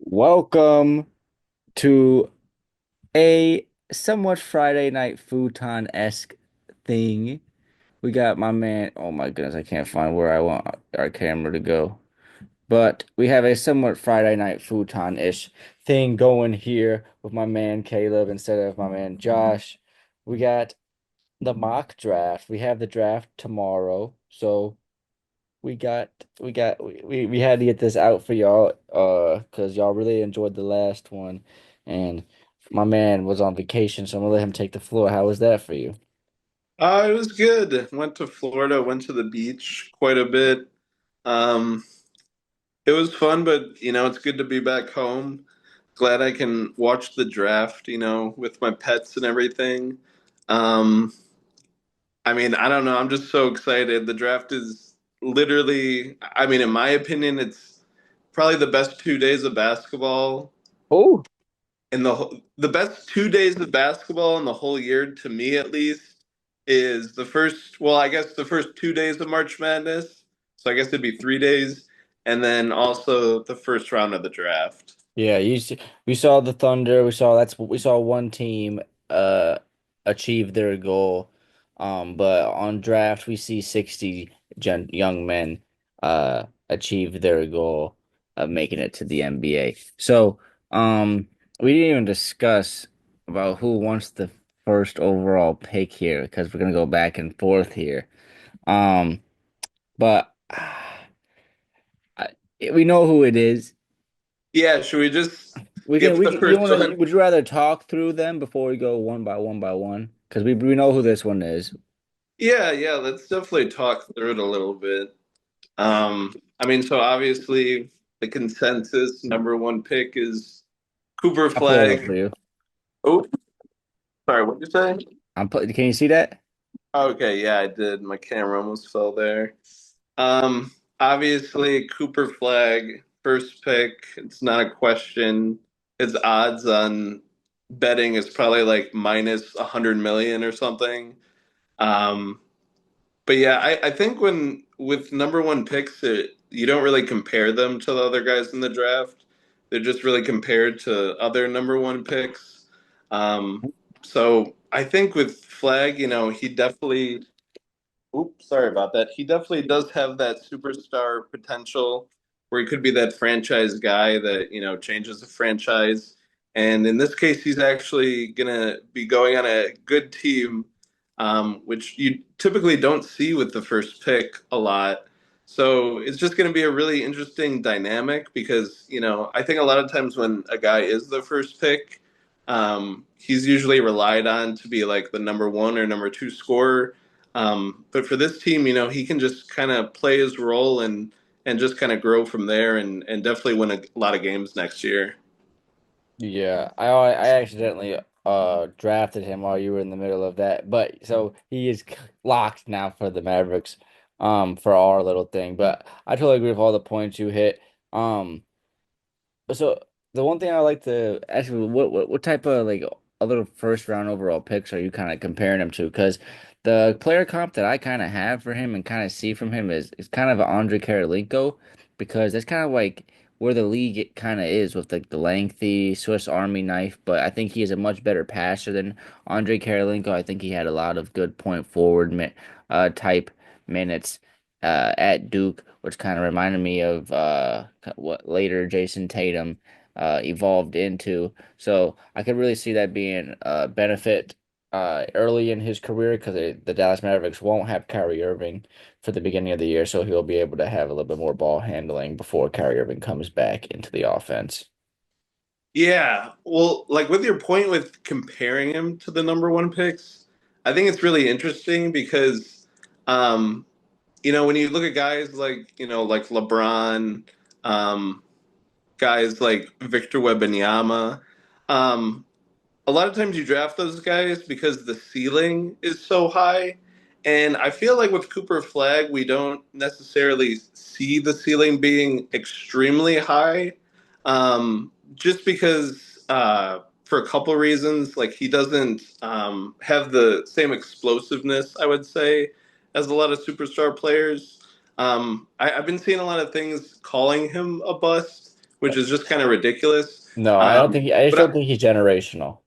Welcome to a somewhat Friday night futon-esque thing. We got my man. Oh my goodness, I can't find where I want our camera to go. But we have a somewhat Friday night futon-ish thing going here with my man Caleb instead of my man Josh. We got the mock draft. We have the draft tomorrow, so we had to get this out for y'all because y'all really enjoyed the last one, and my man was on vacation, so I'm gonna let him take the floor. How was that for you? It was good. Went to Florida, went to the beach quite a bit. Um, it was fun, but it's good to be back home. Glad I can watch the draft, with my pets and everything. Um, I don't know. I'm just so excited. The draft is literally, in my opinion, it's probably the best 2 days of basketball Oh, the best 2 days of basketball in the whole year, to me at least, is the first. Well, I guess the first 2 days of March Madness. So I guess it'd be 3 days, and then also the first round of the draft. yeah, we saw the Thunder. We saw one team uh achieve their goal. But on draft we see 60 young men achieve their goal of making it to the NBA. So, we didn't even discuss about who wants the first overall pick here because we're gonna go back and forth here. Um, but we know who it is. Yeah, should we just We can skip we the can, you first want to one? would you rather talk through them before we go one by one by one? Because we know who this one is. Yeah, yeah. Let's definitely talk through it a little bit. So obviously the consensus number one pick is Cooper I'll pull it up for Flag. you. Oh, sorry, what did you say? Can you see that? Okay, yeah, I did. My camera almost fell there. Obviously, Cooper Flag, first pick. It's not a question. His odds on betting is probably like minus 100 million or something. Um, but yeah, I think when with number one picks, you don't really compare them to the other guys in the draft. They're just really compared to other number one picks. Um, so I think with Flag, he definitely. Oops, sorry about that. He definitely does have that superstar potential where he could be that franchise guy that, changes the franchise. And in this case, he's actually going to be going on a good team, which you typically don't see with the first pick a lot. So it's just going to be a really interesting dynamic because, I think a lot of times when a guy is the first pick, he's usually relied on to be like the number one or number two scorer. But for this team, he can just kind of play his role and just kind of grow from there and definitely win a lot of games next year. Yeah, I accidentally drafted him while you were in the middle of that, but so he is locked now for the Mavericks, for our little thing. But I totally agree with all the points you hit. Um, So the one thing I like to ask you, what type of like other first round overall picks are you kind of comparing him to? Because the player comp that I kind of have for him and kind of see from him is kind of Andre Karolinko, because that's kind of like where the league kind of is with like the lengthy Swiss Army knife. But I think he is a much better passer than Andre Karolinko. I think he had a lot of good point forward type minutes at Duke, which kind of reminded me of what later Jason Tatum evolved into. So I could really see that being a benefit early in his career because the Dallas Mavericks won't have Kyrie Irving for the beginning of the year, so he'll be able to have a little bit more ball handling before Kyrie Irving comes back into the offense. Yeah, well, like with your point with comparing him to the number one picks, I think it's really interesting because, um, when you look at guys like, like LeBron, um, guys like Victor Wembanyama, um, a lot of times you draft those guys because the ceiling is so high. And I feel like with Cooper Flag, we don't necessarily see the ceiling being extremely high, just because for a couple reasons, like he doesn't have the same explosiveness, I would say, as a lot of superstar players. I've been seeing a lot of things calling him a bust, which is just kind of ridiculous. No, I don't think I just But don't think he's generational.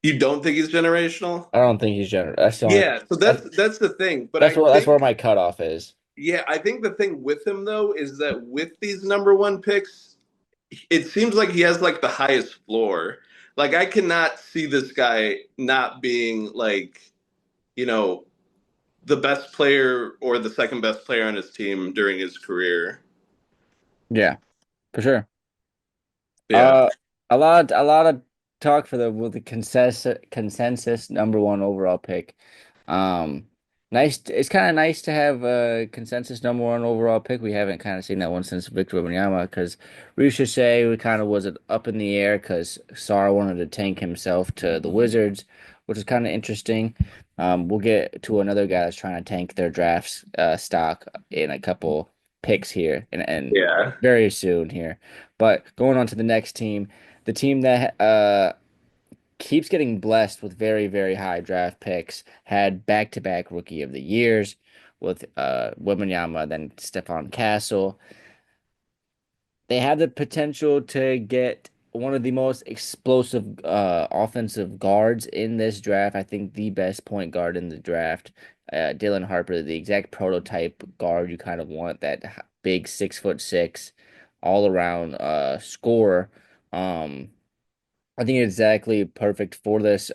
you don't think he's generational? I don't think he's That's the only Yeah, so that's that's the thing. But that's I where think my cutoff is. yeah, I think the thing with him though is that with these number one picks, it seems like he has like the highest floor. Like I cannot see this guy not being like, you know, the best player or the second best player on his team during his career. Yeah, for sure. Yeah. Uh, a lot of talk for the with the consensus number one overall pick. Um, nice. It's kind of nice to have a consensus number one overall pick. We haven't kind of seen that one since Victor Wembanyama because Ricochet we kind of was up in the air because Sarr wanted to tank himself to the Wizards, which is kind of interesting. We'll get to another guy that's trying to tank their drafts stock in a couple picks here and Yeah. very soon here. But going on to the next team, the team that keeps getting blessed with very, very high draft picks, had back-to-back Rookie of the Years with Wembanyama, then Stephon Castle. They have the potential to get one of the most explosive offensive guards in this draft. I think the best point guard in the draft, Dylan Harper, the exact prototype guard you kind of want, that big 6'6", all around scorer. Um, I think it's exactly perfect for this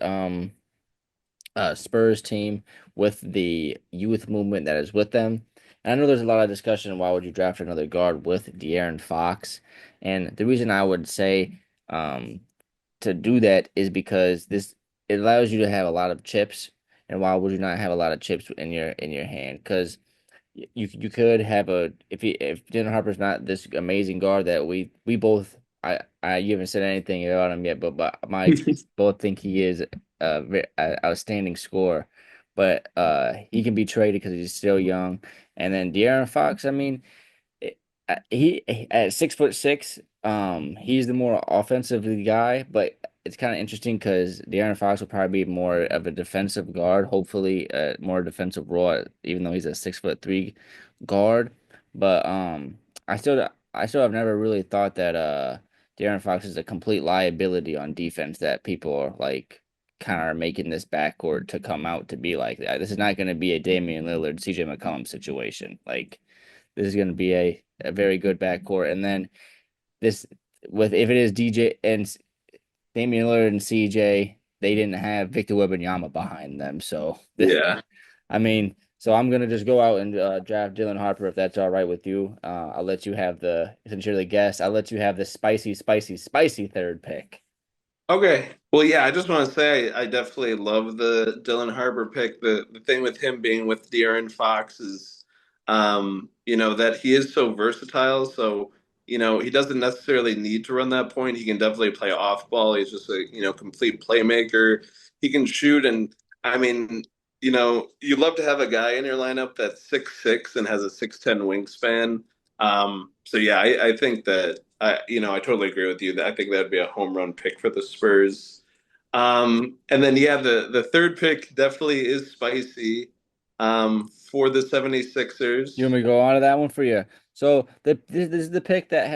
Spurs team with the youth movement that is with them. And I know there's a lot of discussion why would you draft another guard with De'Aaron Fox, and the reason I would say to do that is because this it allows you to have a lot of chips, and why would you not have a lot of chips in your hand? Because you could have a if Dylan Harper's not this amazing guard that we both I you haven't said anything about him yet, but Mike both think he is a outstanding scorer, but he can be traded because he's still young. And then De'Aaron Fox, I mean, it- he at 6'6", he's the more offensive guy, but it's kind of interesting because De'Aaron Fox will probably be more of a defensive guard, hopefully a more defensive role, even though he's a 6'3" guard. But I still have never really thought that De'Aaron Fox is a complete liability on defense that people are like kind of making this backcourt to come out to be like that. This is not going to be a Damian Lillard, CJ McCollum situation. Like this is going to be a very good backcourt. And then this with if it is DJ and Damian Lillard and CJ, they didn't have Victor Wembanyama behind them. So Yeah. I mean, so I'm gonna just go out and draft Dylan Harper if that's all right with you. I'll let you have since you're the guest, I'll let you have the spicy, spicy, spicy third pick. Okay. Well, yeah, I just want to say I definitely love the Dylan Harper pick. The thing with him being with De'Aaron Fox is, that he is so versatile. So, he doesn't necessarily need to run that point. He can definitely play off ball. He's just a, complete playmaker. He can shoot. And I mean, you'd love to have a guy in your lineup that's 6'6" and has a 6'10" wingspan. So yeah, I think that I totally agree with you. That I think that'd be a home run pick for the Spurs. And then yeah, the third pick definitely is spicy for the You want 76ers. me to go on to that one for you? So this is the pick that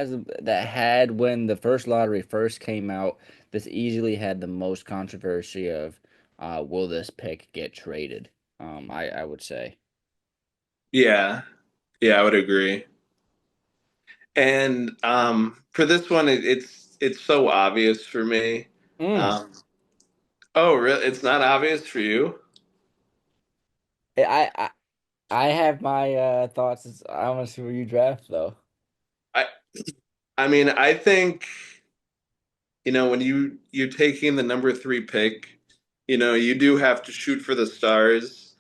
had when the first lottery first came out. This easily had the most controversy of will this pick get traded? I would say. Yeah, yeah, I would agree. And for this one, it's so obvious for me. Mm. Um, oh, really? It's not obvious for you? I I I have my thoughts. I want to see where you draft though. I I mean, I think when you're taking the number three pick, you do have to shoot for the stars.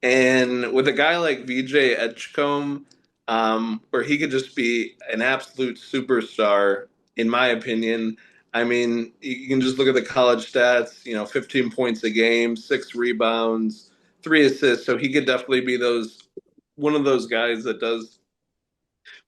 And with a guy like VJ Edgecombe, where he could just be an absolute superstar, in my opinion. I mean, you can just look at the college stats, 15 points a game, 6 rebounds, 3 assists. So he could definitely be one of those guys that does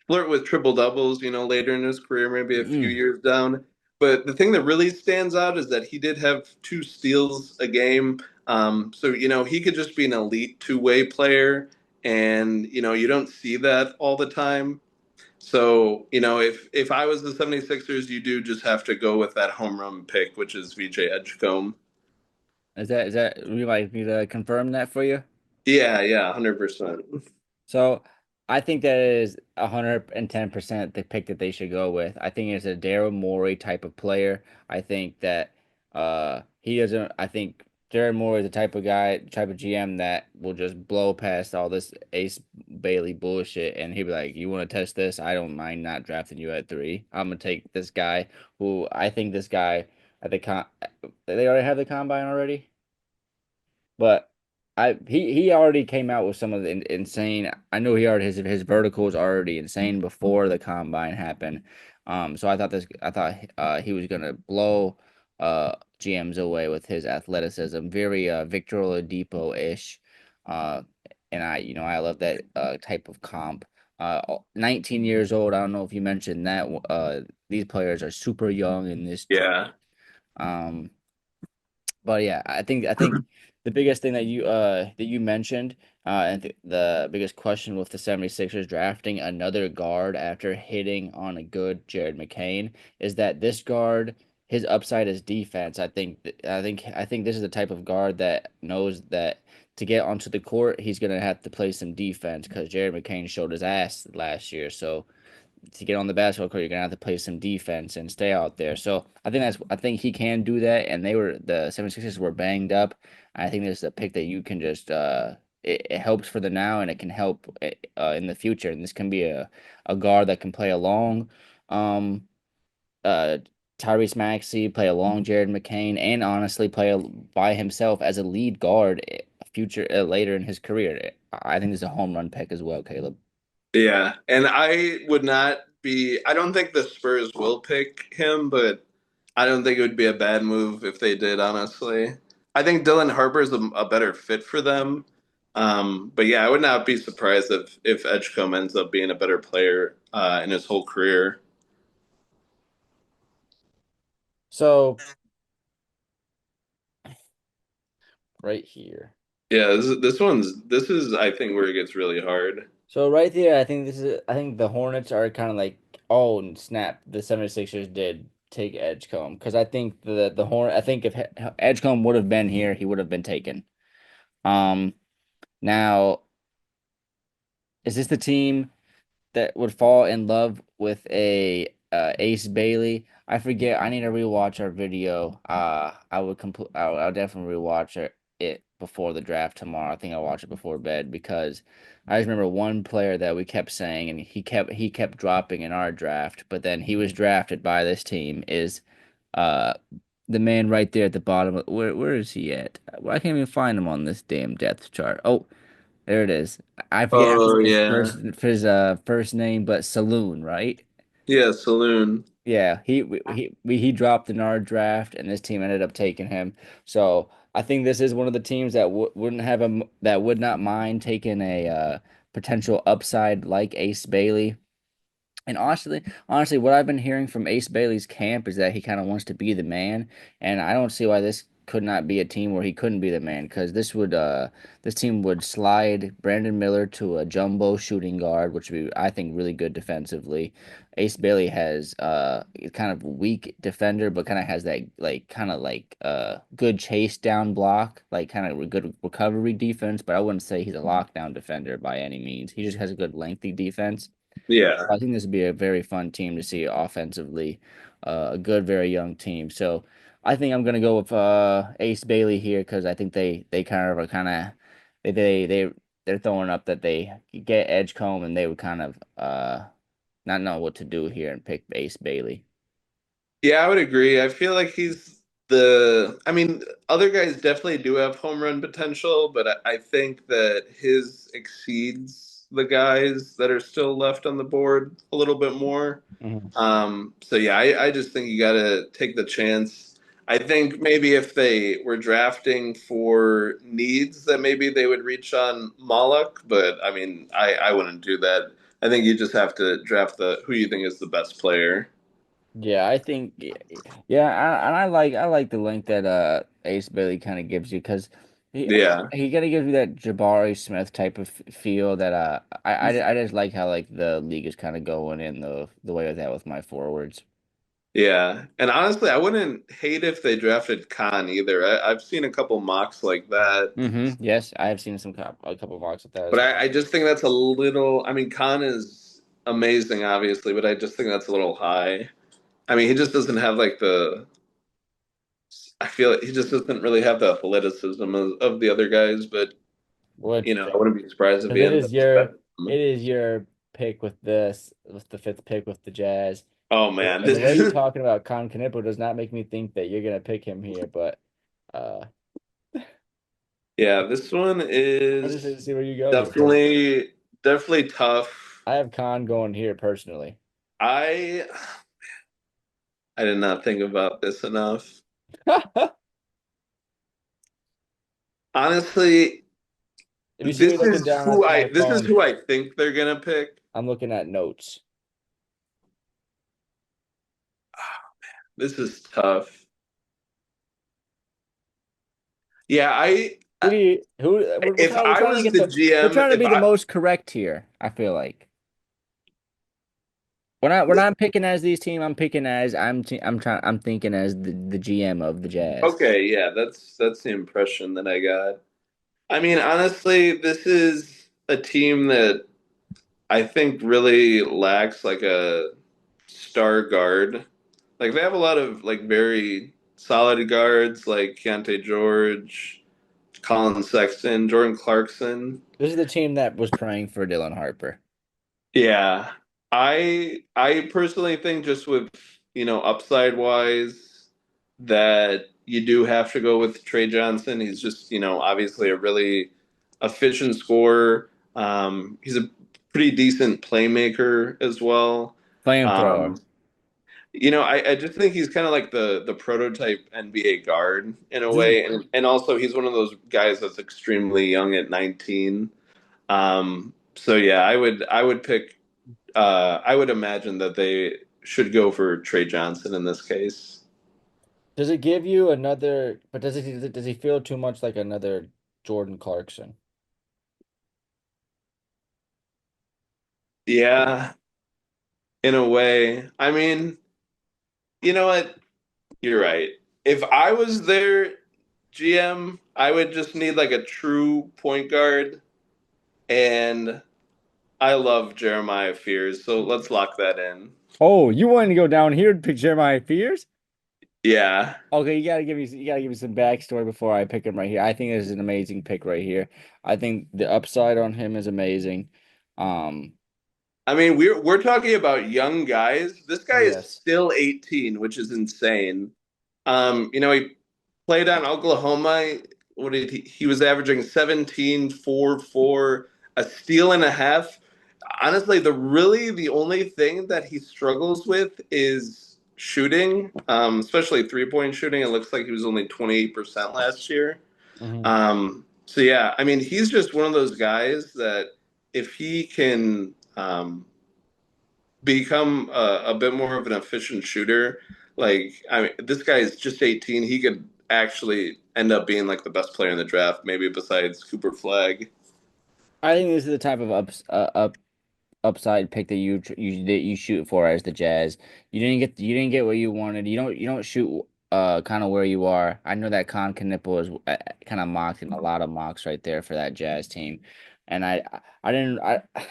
flirt with triple doubles, later in his career, maybe a few Mm. years down. But the thing that really stands out is that he did have 2 steals a game. So, he could just be an elite two-way player. And, you don't see that all the time. So, if I was the 76ers, you do just have to go with that home run pick, which is VJ Edgecombe. Is that would you like me to confirm that for you? Yeah, yeah, 100%. So I think that is 110% the pick that they should go with. I think it's a Daryl Morey type of player. I think that he doesn't I think Daryl Morey is the type of guy, type of GM that will just blow past all this Ace Bailey bullshit and he'll be like, you want to test this? I don't mind not drafting you at 3. I'm gonna take this guy who I think this guy at the they already have the combine already. But he already came out with some of the insane. I know he already his vertical was already insane before the combine happened. So I thought he was gonna blow GMs away with his athleticism, very Victor Oladipo-ish. Uh, and I love that type of comp. 19 years old. I don't know if you mentioned that. These players are super young in this Yeah. draft. Um, but yeah, I think the biggest thing that you mentioned and the biggest question with the 76ers drafting another guard after hitting on a good Jared McCain is that this guard his upside is defense. I think this is the type of guard that knows that to get onto the court, he's gonna have to play some defense because Jared McCain showed his ass last year. So to get on the basketball court, you're gonna have to play some defense and stay out there. So I think he can do that. And the 76ers were banged up. I think this is a pick that you can just it helps for the now and it can help in the future. And this can be a guard that can play along um uh Tyrese Maxey, play along Jared McCain, and honestly by himself as a lead guard future later in his career. I think this is a home run pick as well, Caleb. Yeah. And I don't think the Spurs will pick him, but I don't think it would be a bad move if they did, honestly. I think Dylan Harper is a better fit for them. But yeah, I would not be surprised if Edgecombe ends up being a better player in his whole career. So right here. Yeah, this is I think where it gets really hard. So right there, I think the Hornets are kind of like, oh snap, the 76ers did take Edgecombe because I think I think if Edgecombe would have been here, he would have been taken. Um Now, is this the team that would fall in love with a Ace Bailey? I forget. I need to rewatch our video. I'll definitely rewatch it before the draft tomorrow. I think I'll watch it before bed because I just remember one player that we kept saying and he kept dropping in our draft, but then he was drafted by this team is uh the man right there at the bottom. Where is he at? Well, I can't even find him on this damn depth chart. Oh, there it is. I forget how to Oh say yeah. his first name, but Saloon, right? Yeah, Saloon. Yeah, he dropped in our draft, and this team ended up taking him. So I think this is one of the teams that wouldn't have that would not mind taking a potential upside like Ace Bailey. And honestly, what I've been hearing from Ace Bailey's camp is that he kind of wants to be the man, and I don't see why this could not be a team where he couldn't be the man, because this team would slide Brandon Miller to a jumbo shooting guard, which would be I think really good defensively. Ace Bailey has kind of weak defender, but kind of has that good chase down block, like kind of good recovery defense. But I wouldn't say he's a lockdown defender by any means. He just has a good lengthy defense. Yeah. I think this would be a very fun team to see offensively, a good, very young team. So I think I'm gonna go with Ace Bailey here because I think they kind of are kind of they're throwing up that they get Edgecombe and they would kind of not know what to do here and pick Ace Bailey. Yeah, I would agree. I feel like I mean, other guys definitely do have home run potential, but I think that his exceeds the guys that are still left on the board a little bit more. Mhm. So yeah, I just think you got to take the chance. I think maybe if they were drafting for needs, that maybe they would reach on Moloch, but I mean, I wouldn't do that. I think you just have to draft the who you think is the best player. Yeah, I think and I like the length that Ace Bailey kind of gives you because He Yeah. he kind of gives me that Jabari Smith type of feel that I just like how like the league is kind of going in the way of that with my forwards. Yeah. And honestly, I wouldn't hate if they drafted Khan either. I've seen a couple mocks like that, Yes, I have seen a couple mocks of that but as well. I just think that's a little, I mean, Khan is amazing, obviously, but I just think that's a little high. I mean, he just doesn't have like I feel like he just doesn't really have the athleticism of the other guys, but Which I wouldn't be surprised if because he ends up better. it is your pick with this with the fifth pick with the Jazz. Oh man, And the way you're talking about Con Knippel does not make me think that you're gonna pick him here, but uh yeah, this one I just need to is see where you go here because definitely tough. I have Con going here personally. I I did not think about this enough. Honestly, If you see me looking down at my this is phone, who I think they're gonna pick. I'm looking at notes. This is tough. Yeah, Who do you who if we're I trying to was get the we're GM, trying to if be the I most correct here, I feel like. When I'm picking as these team, I'm picking as I'm thinking as the GM of the Jazz. okay, yeah, that's the impression that I got. I mean, honestly, this is a team that I think really lacks like a star guard. Like they have a lot of like very solid guards like Keontae George, Colin Sexton, Jordan Clarkson. This is the team that was praying for Dylan Harper. Yeah. I personally think just with, upside wise that you do have to go with Trey Johnson. He's just, obviously a really efficient scorer. He's a pretty decent playmaker as well. Flamethrower. Um, I just think he's kind of like the prototype NBA guard in a This is way, and also he's one of those guys that's extremely young at 19. So yeah, I would pick. I would imagine that they should go for Trey Johnson in this case. Does it give you another, but does he feel too much like another Jordan Clarkson? Yeah, in a way. I mean, you know what? You're right. If I was their GM, I would just need like a true point guard, and I love Jeremiah Fears, so let's lock that in. Oh, you wanted to go down here to pick Jeremiah Fears? Yeah. Okay, you gotta give me some backstory before I pick him right here. I think this is an amazing pick right here. I think the upside on him is amazing. Um, I mean, we're talking about young guys. This guy is yes. still 18, which is insane. He played on Oklahoma. What did he was averaging 17, 4, 4, a steal and a half. Honestly, the only thing that he struggles with is shooting, especially three-point shooting. It looks like he was only 28% last year. Hmm. So yeah, I mean, he's just one of those guys that if he can become a bit more of an efficient shooter, like I mean, this guy is just 18. He could actually end up being like the best player in the draft, maybe besides Cooper Flag. I think this is the type of upside pick that that you shoot for as the Jazz. You didn't get what you wanted. You don't shoot kind of where you are. I know that Con Knipple is kind of mocked in a lot of mocks right there for that Jazz team. And I didn't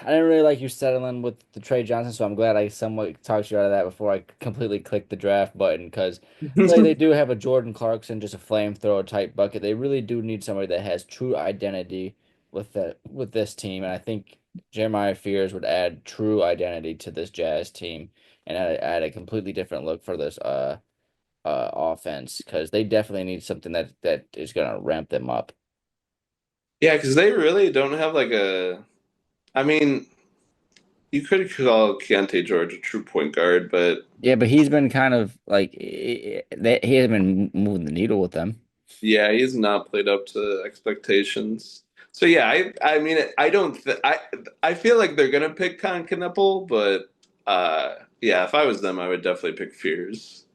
really like you settling with the Trey Johnson, so I'm glad I somewhat talked you out of that before I completely clicked the draft button because they do have a Jordan Clarkson, just a flamethrower type bucket. They really do need somebody that has true identity with this team, and I think Jeremiah Fears would add true identity to this Jazz team and add a completely different look for this offense because they definitely need something that is gonna ramp them up. Yeah, because they really don't have like a. I mean, you could call Keontae George a true point guard, but Yeah, but he's been kind of like he hasn't been moving the needle with them. yeah, he's not played up to expectations. So yeah, I mean, I don't I feel like they're gonna pick Con Knuppel, but yeah, if I was them, I would definitely pick Fears.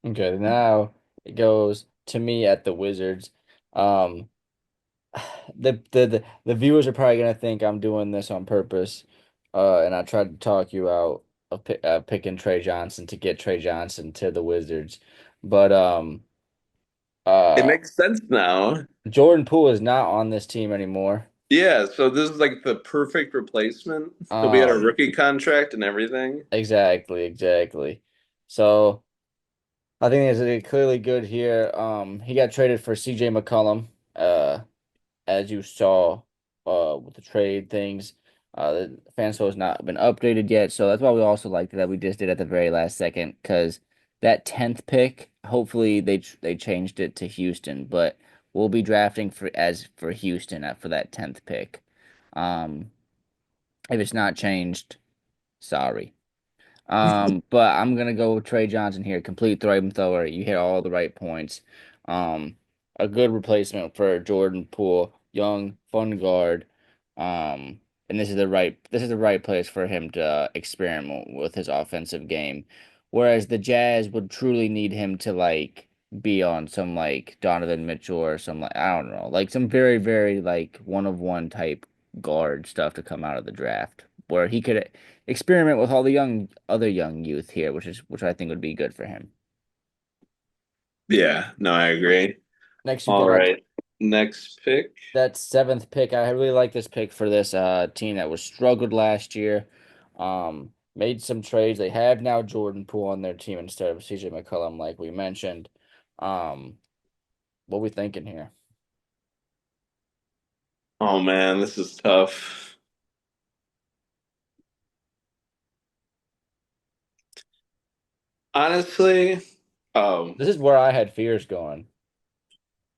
Okay, now it goes to me at the Wizards. Um, The viewers are probably gonna think I'm doing this on purpose, and I tried to talk you out of picking Trey Johnson to get Trey Johnson to the Wizards, but It uh, makes sense now. Jordan Poole is not on this team anymore. Yeah, so this is like the perfect replacement. He'll be at a Um, rookie contract and everything. exactly, exactly. So I think it's clearly good here. He got traded for CJ McCollum. As you saw with the trade things. The Fanspo has not been updated yet, so that's why we also liked that we just did at the very last second because that 10th pick, hopefully they changed it to Houston, but we'll be drafting for Houston for that 10th pick. Um, if it's not changed, sorry. But I'm gonna go with Trey Johnson here, complete thrower. You hit all the right points. Um, a good replacement for Jordan Poole, young, fun guard. And this is the right place for him to experiment with his offensive game. Whereas the Jazz would truly need him to like be on some like Donovan Mitchell or some like I don't know, like some very, very like one of one type guard stuff to come out of the draft where he could experiment with all the other young youth here, which I think would be good for him. Yeah, no, I agree. Next, you All got right. Next pick. that seventh pick. I really like this pick for this team that was struggled last year. Made some trades. They have now Jordan Poole on their team instead of CJ McCollum, like we mentioned. Um, what we thinking here? Oh man, this is tough. Honestly, This is where I had fears going.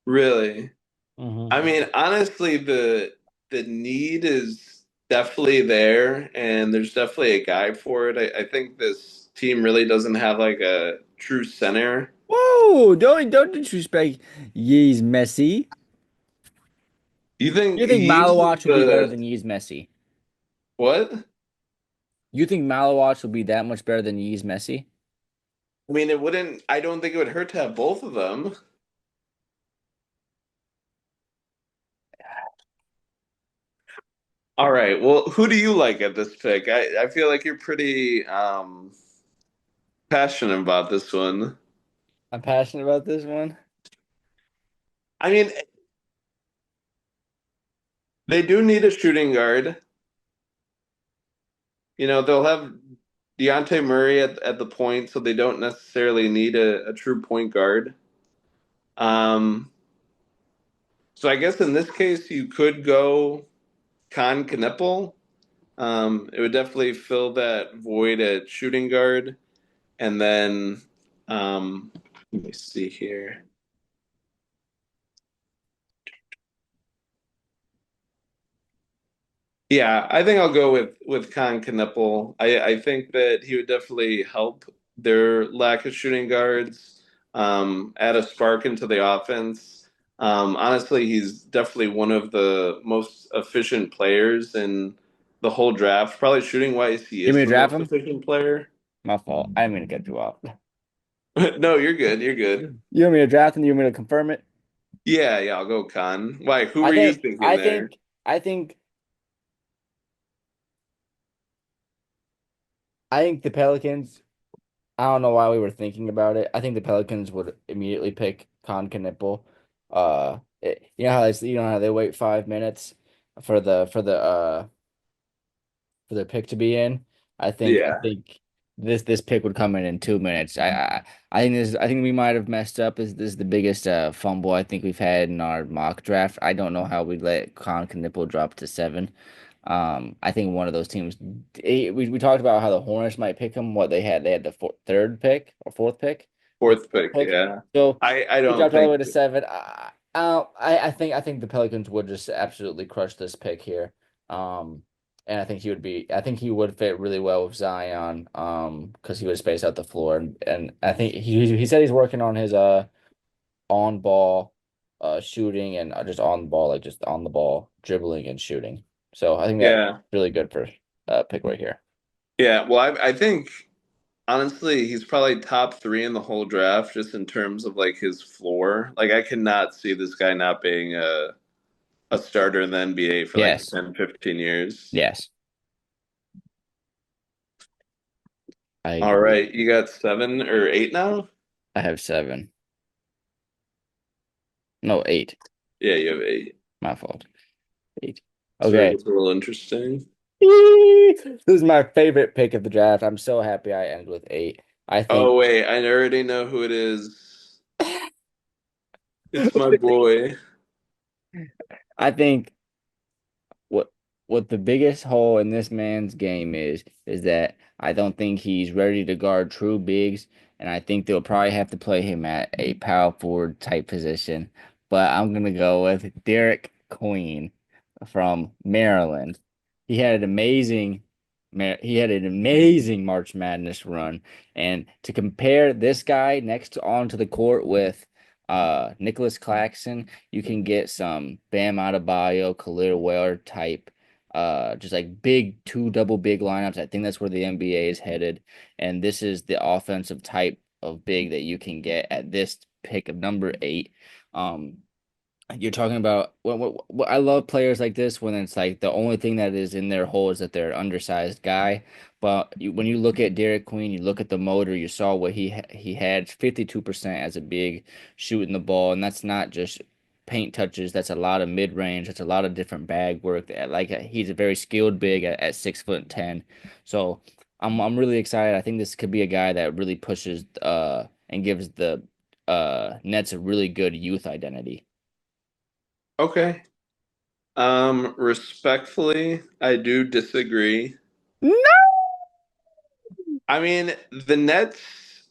really. Hmm. I mean, honestly, the need is definitely there, and there's definitely a guy for it. I think this team really doesn't have like a true center. Whoa! Don't disrespect Yee's Messi. You think You think Yeast is Malawach will be better the than Yee's Messi? what? You think Malawach will be that much better than Yee's Messi? I mean, it wouldn't. I don't think it would hurt to have both of them. All right. Well, who do you like at this pick? I feel like you're pretty passionate about this one. I'm passionate about this one. I mean, they do need a shooting guard. You know, they'll have Deontay Murray at the point, so they don't necessarily need a true point guard. Um, so I guess in this case, you could go Con Kneppel. It would definitely fill that void at shooting guard. And then, let me see here. Yeah, I think I'll go with Con Kneppel. I think that he would definitely help their lack of shooting guards, add a spark into the offense. Honestly, he's definitely one of the most efficient players in the whole draft. Probably shooting wise, he You want is me to the draft most him? efficient player. My fault. I didn't mean to get you off. No, you're good. You're good. You want me to draft him? You want me to confirm it? Yeah, yeah, I'll go Con. Why? Who I were you think thinking I there? think I think I think the Pelicans. I don't know why we were thinking about it. I think the Pelicans would immediately pick Con Knipple. You know how they wait 5 minutes for the pick to be in. I Yeah. think this pick would come in 2 minutes. I think we might have messed up. This is the biggest fumble I think we've had in our mock draft. I don't know how we let Con Knipple drop to 7. I think one of those teams. We talked about how the Hornets might pick him. They had the third pick or fourth pick, Fourth fourth pick, pick. yeah. So I he don't dropped all the think way to 7. I think the Pelicans would just absolutely crush this pick here. Um, and I think he would fit really well with Zion. Because he would space out the floor, and I think he said he's working on his on ball shooting and just on the ball, like just on the ball dribbling and shooting. So I think that's yeah. really good for pick right here. Yeah, well, I think honestly, he's probably top three in the whole draft, just in terms of like his floor. Like, I cannot see this guy not being a starter in the NBA for like Yes. 10, 15 years. Yes. I All agree. right, you got 7 or 8 now? I have seven. No, eight. Yeah, you have 8. My fault. Eight. So it Okay. gets a little interesting. This is my favorite pick of the draft. I'm so happy I ended with eight. I think Oh wait, I already know who it is. It's my boy. I think what what the biggest hole in this man's game is that I don't think he's ready to guard true bigs, and I think they'll probably have to play him at a power forward type position. But I'm gonna go with Derek Queen from Maryland. He had an amazing he had an amazing March Madness run, and to compare this guy next to onto the court with Nicholas Claxton, you can get some Bam Adebayo, Khalil Ware type, just like big two double big lineups. I think that's where the NBA is headed, and this is the offensive type of big that you can get at this pick of number eight. Um, you're talking about I love players like this when it's like the only thing that is in their hole is that they're an undersized guy. But when you look at Derek Queen, you look at the motor, you saw what he had 52% as a big shooting the ball, and that's not just paint touches. That's a lot of mid range. That's a lot of different bag work. Like he's a very skilled big at 6'10". So I'm really excited. I think this could be a guy that really pushes and gives the Nets a really good youth identity. Okay. Respectfully, I do disagree. I mean, the Nets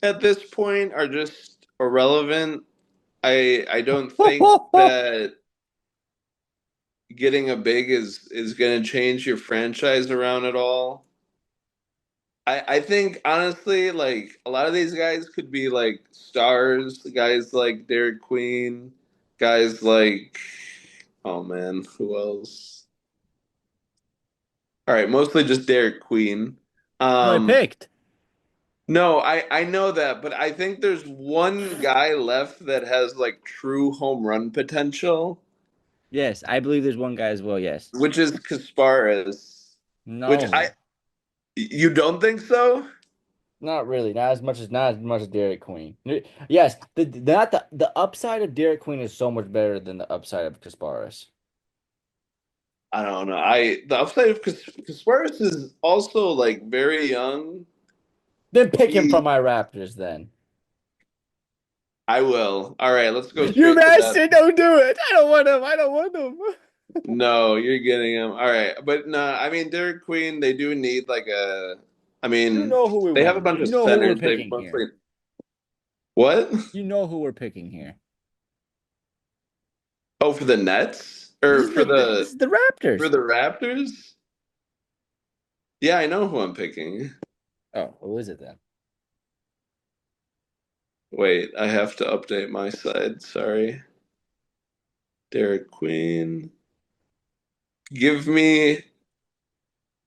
at this point are just irrelevant. I don't think No. that getting a big is going to change your franchise around at all. I think honestly, like a lot of these guys could be like stars, guys like Derek Queen, guys like oh man, who else? All right, mostly just Derek Queen. Who I Um, picked. no, I know that, but I think there's one guy left that has like true home run potential, Yes, I believe there's one guy as well. Yes. which is Kasparis. Which I No, you don't think so? not really. Not as much as Derek Queen. Yes, the upside of Derek Queen is so much better than the upside of Kasparis. I don't know. I the upside of Kasparis is also like very young. Then pick him from He my Raptors then. I will. All right, let's go You straight to that. bastard, don't do it. I don't want him. I don't want him. No, you're getting him. All right, but no, I mean Derek Queen, they do need like a. I You mean, know who we they have a want. bunch You of know who we're centers. They've picking here. mostly what? You know who we're picking here. Oh, for the Nets This or is this is the for Raptors. the Raptors? Yeah, I know who I'm picking. Oh, who is it then? Wait, I have to update my side. Sorry, Derek Queen. Give me.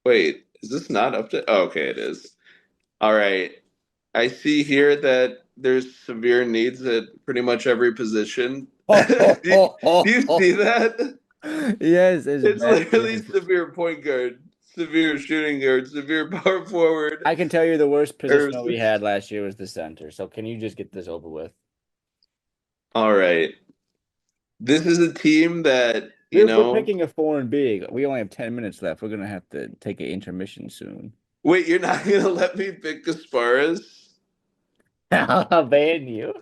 Wait, is this not update? Oh, okay, it is. All right. I see here that there's severe needs at pretty much every position. Oh, oh, Do oh, do you oh, see oh. that? Yes, it's It's bad. literally severe point guard, severe shooting guard, severe power forward. I can tell you the worst Or, position that we had last year was the center. So can you just get this over with? all right. This is a team that, We're picking a foreign big. We only have 10 minutes left. We're gonna have to take an intermission soon. wait, you're not gonna let me pick Kasparis? I'll ban you.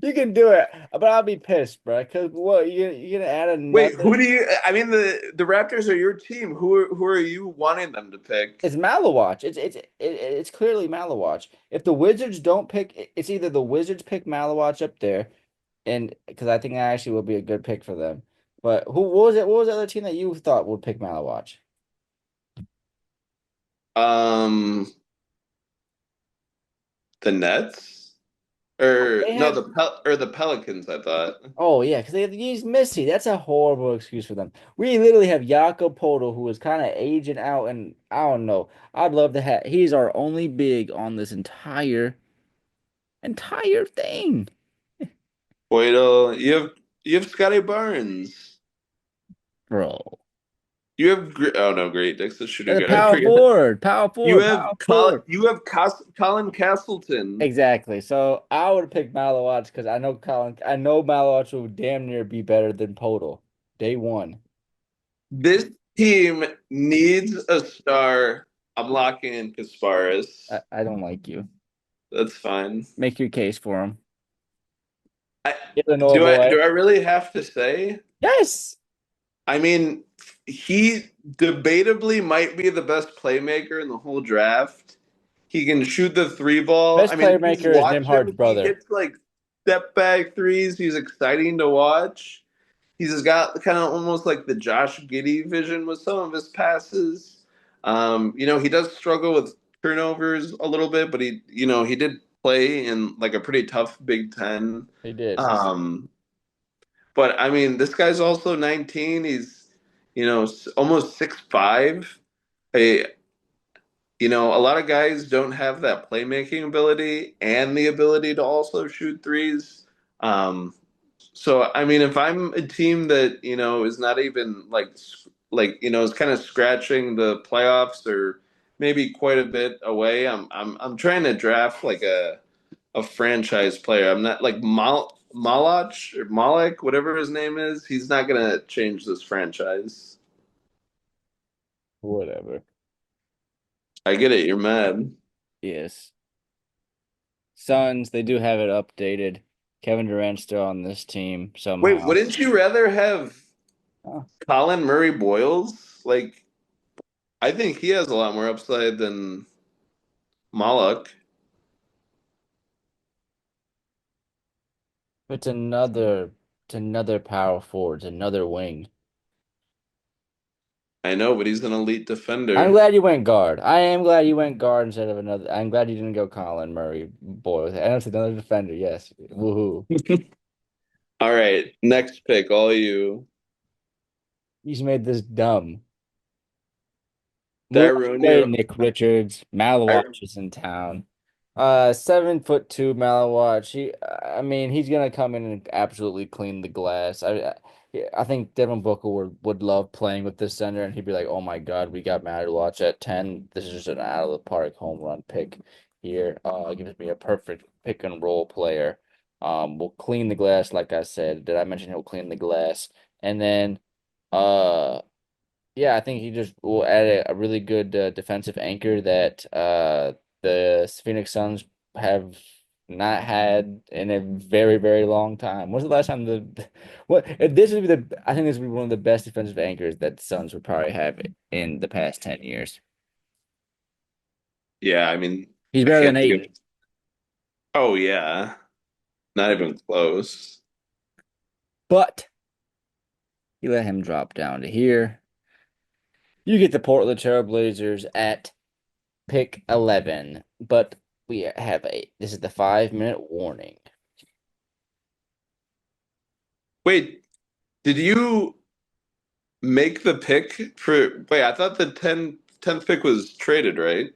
You can do it, but I'll be pissed, bro. Because what you gonna add Wait, who another? do you? I mean, the Raptors are your team. Who are you wanting them to pick? It's Malawatch. It's clearly Malawatch. If the Wizards don't pick, it's either the Wizards pick Malawatch up there, and because I think that actually would be a good pick for them. But who what was it? What was the other team that you thought would pick Malawatch? Um, the Nets or They no, have. the Pelicans. I thought. Oh yeah, because they have used Missy. That's a horrible excuse for them. We literally have Jakob Poeltl, who is kind of aging out, and I don't know. I'd love to have. He's our only big on this entire thing. Wait, you have Scotty Barnes. bro. You have oh no, great. Dick's a shooting The guard. I power forget. forward, power You forward, have power forward. Colin Castleton. Exactly. So I would pick Malawatch because I know Malawatch will damn near be better than Podol. Day one. This team needs a star. I'm locking in Kasparis. I don't like you. That's fine. Make your case for him. I, Illinois boy. do I really have to say? Yes. I mean, he debatably might be the best playmaker in the whole draft. He can shoot the three ball. I Best mean, if you playmaker is watch Nimhard's him, he brother. hits like step back threes. He's exciting to watch. He's got kind of almost like the Josh Giddey vision with some of his passes. He does struggle with turnovers a little bit, but he did play in like a pretty tough Big Ten. He did. Um, but I mean, this guy's also 19. He's, almost 6'5". A, a lot of guys don't have that playmaking ability and the ability to also shoot threes. Um, so I mean, if I'm a team that is not even is kind of scratching the playoffs or maybe quite a bit away, I'm trying to draft like a franchise player. I'm not like Malach or Malek, whatever his name is. He's not gonna change this franchise. Whatever. I get it. You're mad. Yes. Suns, they do have it updated. Kevin Durant's still on this team Wait, somehow. wouldn't you rather have Oh, Colin Murray Boyles? Like, I think he has a lot more upside than Malak. it's another power forward, it's another wing. I know, but he's an elite I'm defender. glad you went guard. I am glad you went guard instead of another. I'm glad you didn't go Colin Murray. Boy, and it's another defender. Yes. Woohoo. All right, next pick, all you. You just made this dumb. Move away, Darunia. Nick Richards. I, Malawatch is in town. 7'2" Malawatch. I mean, he's gonna come in and absolutely clean the glass. I think Devin Booker would love playing with this center, and he'd be like, "Oh my God, we got Malawatch at 10. This is just an out of the park home run pick here. Gives me a perfect pick and roll player. We'll clean the glass, like I said. Did I mention he'll clean the glass? And then, uh." Yeah, I think he just will add a really good defensive anchor that the Phoenix Suns have not had in a very, very long time. When's the last time what if this would be I think this would be one of the best defensive anchors that the Suns would probably have in the past 10 years. yeah, I mean, He's I better can't than think of. Aiton, Oh yeah, not even close. but you let him drop down to here. You get the Portland Trail Blazers at pick 11, but this is the 5-minute warning. Wait, did you make the pick for? Wait, I thought the tenth pick was traded, right?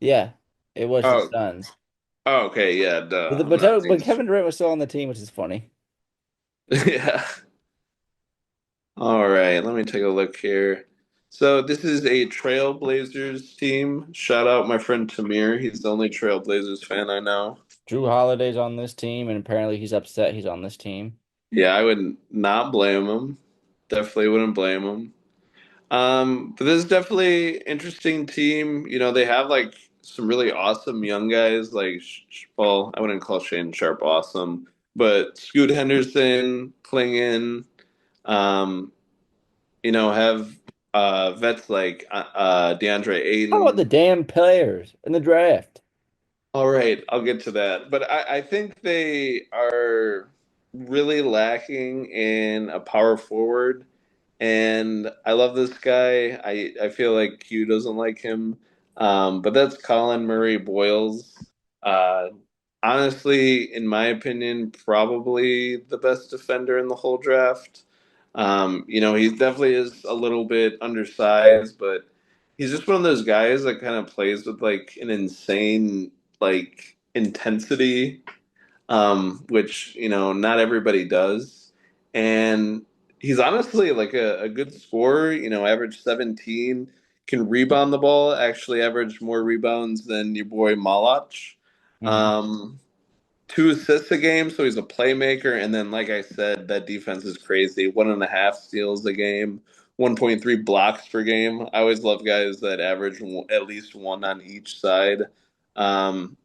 Yeah, it was the Oh, Suns. oh, okay, yeah, But, duh. the, I'm but, not but thinking. Kevin Durant was still on the team, which is funny. Yeah. All right, let me take a look here. So this is a Trailblazers team. Shout out my friend Tamir. He's the only Trailblazers fan I know. Drew Holiday's on this team, and apparently he's upset he's on this team. Yeah, I would not blame him. Definitely wouldn't blame him. But this is definitely interesting team. They have like some really awesome young guys like well, I wouldn't call Shane Sharp awesome, but Scoot Henderson, Klingon, um, have vets like DeAndre How about the Ayton. damn players in the draft? All right, I'll get to that. But I think they are really lacking in a power forward. And I love this guy. I feel like Q doesn't like him. But that's Colin Murray Boyles. Uh, Honestly, in my opinion, probably the best defender in the whole draft. He definitely is a little bit undersized, but he's just one of those guys that kind of plays with like an insane like intensity, which not everybody does. And he's honestly like a good scorer, average 17, can rebound the ball, actually average more rebounds than your boy Malach. Mhm. Um, 2 assists a game, so he's a playmaker. And then, like I said, that defense is crazy. 1.5 steals a game, 1.3 blocks per game. I always love guys that average at least one on each side.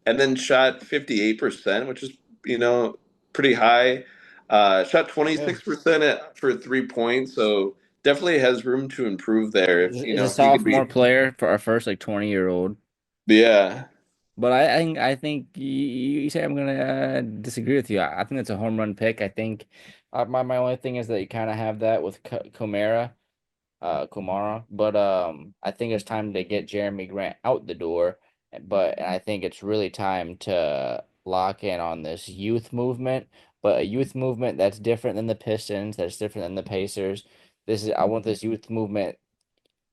And then shot 58%, which is, you know, pretty high. Shot Yeah. 26% for 3 points, so definitely has room to improve there. If, Is a if he could sophomore be, player for our first like 20-year-old. yeah. But I think you say I'm gonna disagree with you. I think that's a home run pick. I think my only thing is that you kind of have that with Kumara, but I think it's time to get Jeremy Grant out the door. But and I think it's really time to lock in on this youth movement, but a youth movement that's different than the Pistons, that's different than the Pacers. I want this youth movement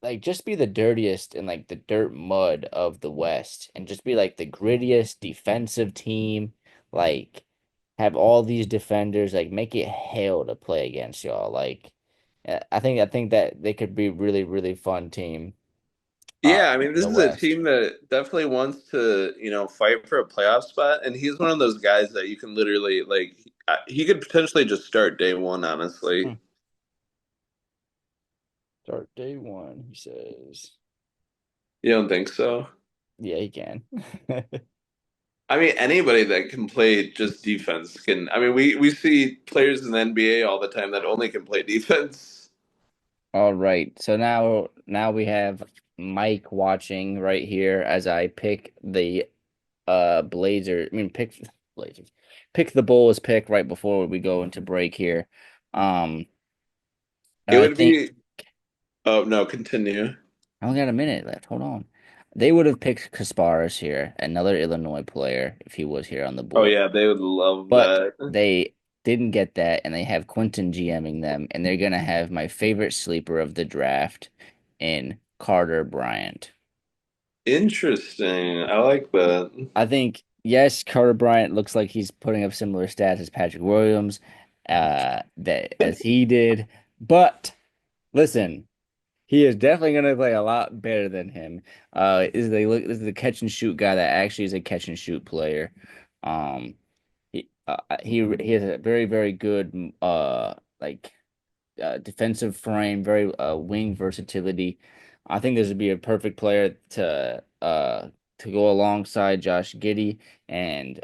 like just be the dirtiest and like the dirt mud of the West and just be like the grittiest defensive team. Like have all these defenders, like make it hell to play against y'all. Like I think that they could be really, really fun team Yeah, I mean, in this the is a West. team that definitely wants to, fight for a playoff spot, and he's one of those guys that you can literally like. He could potentially just start day one, Hmm. honestly. Start day one, he says. You don't think so? Yeah, he can. I mean, anybody that can play just defense can. I mean, we see players in the NBA all the time that only can play defense. All right. So now we have Mike watching right here as I pick the Blazer. I mean, pick Blazers. Pick the Bulls pick right before we go into break here. Um, and It I would think be. Oh no, continue. I only got a minute left. Hold on. They would have picked Kasparis here, another Illinois player, if he was here on the Oh board. yeah, they would love But that. they didn't get that, and they have Quentin GMing them, and they're gonna have my favorite sleeper of the draft in Carter Bryant. Interesting. I like that. I think yes, Carter Bryant looks like he's putting up similar stats as Patrick Williams, that as he did. But listen, he is definitely going to play a lot better than him. Is the catch and shoot guy that actually is a catch and shoot player. Um, he has a very very good like defensive frame, very wing versatility. I think this would be a perfect player to go alongside Josh Giddey and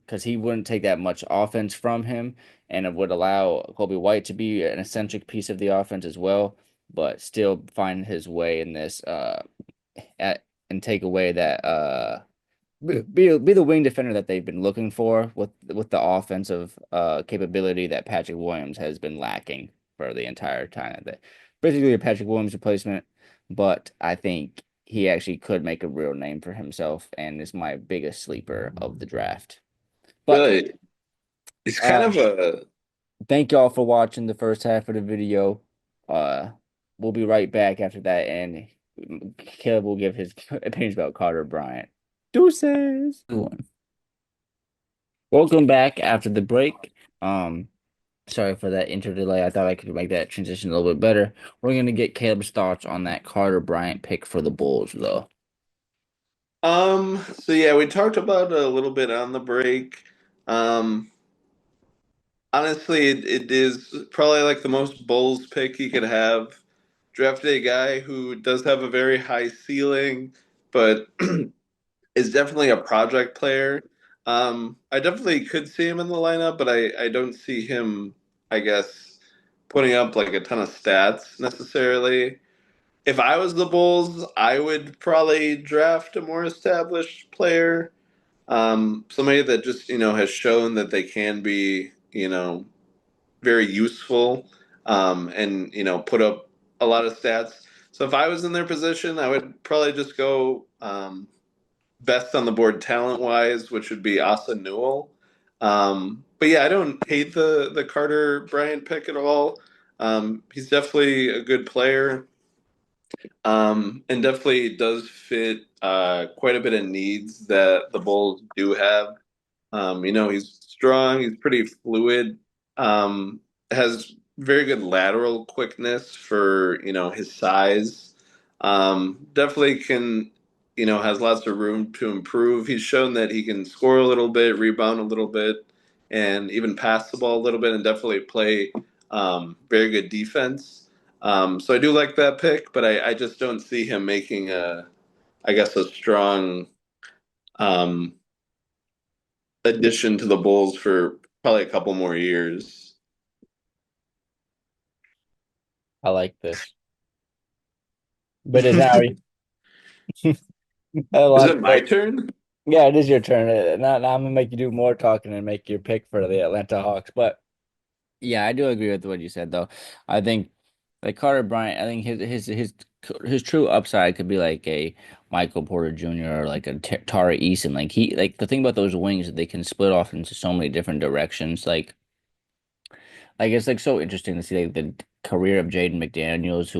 because he wouldn't take that much offense from him and it would allow Kobe White to be an eccentric piece of the offense as well, but still find his way in this and take away that be the wing defender that they've been looking for with the offensive capability that Patrick Williams has been lacking for the entire time. That basically a Patrick Williams replacement, but I think he actually could make a real name for himself and is my biggest sleeper of the draft. But Really, it's kind uh of a thank y'all for watching the first half of the video. Uh we'll be right back after that and Caleb will give his opinions about Carter Bryant. Deuces. Welcome back after the break. Um, sorry for that intro delay. I thought I could make that transition a little bit better. We're gonna get Caleb's thoughts on that Carter Bryant pick for the Bulls, though. So yeah, we talked about it a little bit on the break. Um, Honestly, it is probably like the most Bulls pick he could have. Drafted a guy who does have a very high ceiling, but is definitely a project player. I definitely could see him in the lineup, but I don't see him, I guess, putting up like a ton of stats necessarily. If I was the Bulls, I would probably draft a more established player. Somebody that just, has shown that they can be, very useful, and, put up a lot of stats. So if I was in their position, I would probably just go best on the board talent wise, which would be Asa Newell. But yeah, I don't hate the Carter Bryant pick at all. He's definitely a good player. And definitely does fit quite a bit of needs that the Bulls do have. He's strong, he's pretty fluid, has very good lateral quickness for, his size. Definitely can, has lots of room to improve. He's shown that he can score a little bit, rebound a little bit, and even pass the ball a little bit, and definitely play very good defense. So I do like that pick, but I just don't see him making I guess, a strong um, addition to the Bulls for probably a couple more years. I like this. But it's now Is a lot. it my turn? Yeah, it is your turn. Now I'm gonna make you do more talking and make your pick for the Atlanta Hawks. But yeah, I do agree with what you said, though. I think like Carter Bryant, I think his true upside could be like a Michael Porter Jr. or like a Tari Eason. Like the thing about those wings is they can split off into so many different directions. Like it's like so interesting to see like the career of Jaden McDaniels,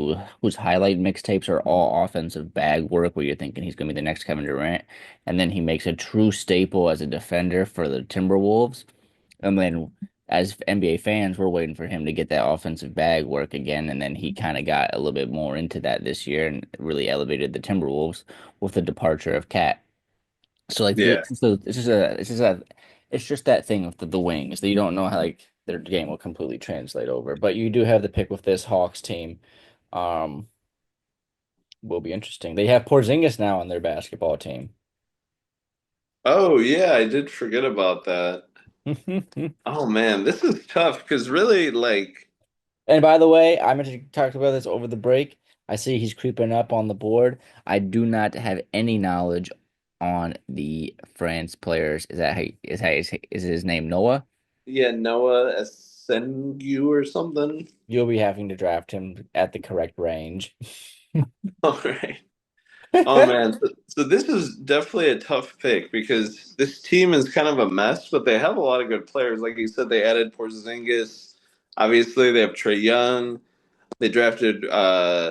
whose highlight mixtapes are all offensive bag work, where you're thinking he's gonna be the next Kevin Durant, and then he makes a true staple as a defender for the Timberwolves, and then as NBA fans, we're waiting for him to get that offensive bag work again, and then he kind of got a little bit more into that this year and really elevated the Timberwolves with the departure of Cat. So like Yeah. it's just that thing with the wings that you don't know how like their game will completely translate over. But you do have the pick with this Hawks team. Um, will be interesting. They have Porzingis now on their basketball team. Oh, yeah, I did forget about that. Oh man, this is tough because really, like, And by the way, I meant to talk about this over the break. I see he's creeping up on the board. I do not have any knowledge on the France players. Is his name Noah? yeah, Noah Sengu or something. You'll be having to draft him at the correct range. All right. Oh man, so this is definitely a tough pick because this team is kind of a mess, but they have a lot of good players. Like you said, they added Porzingis. Obviously, they have Trey Young. They drafted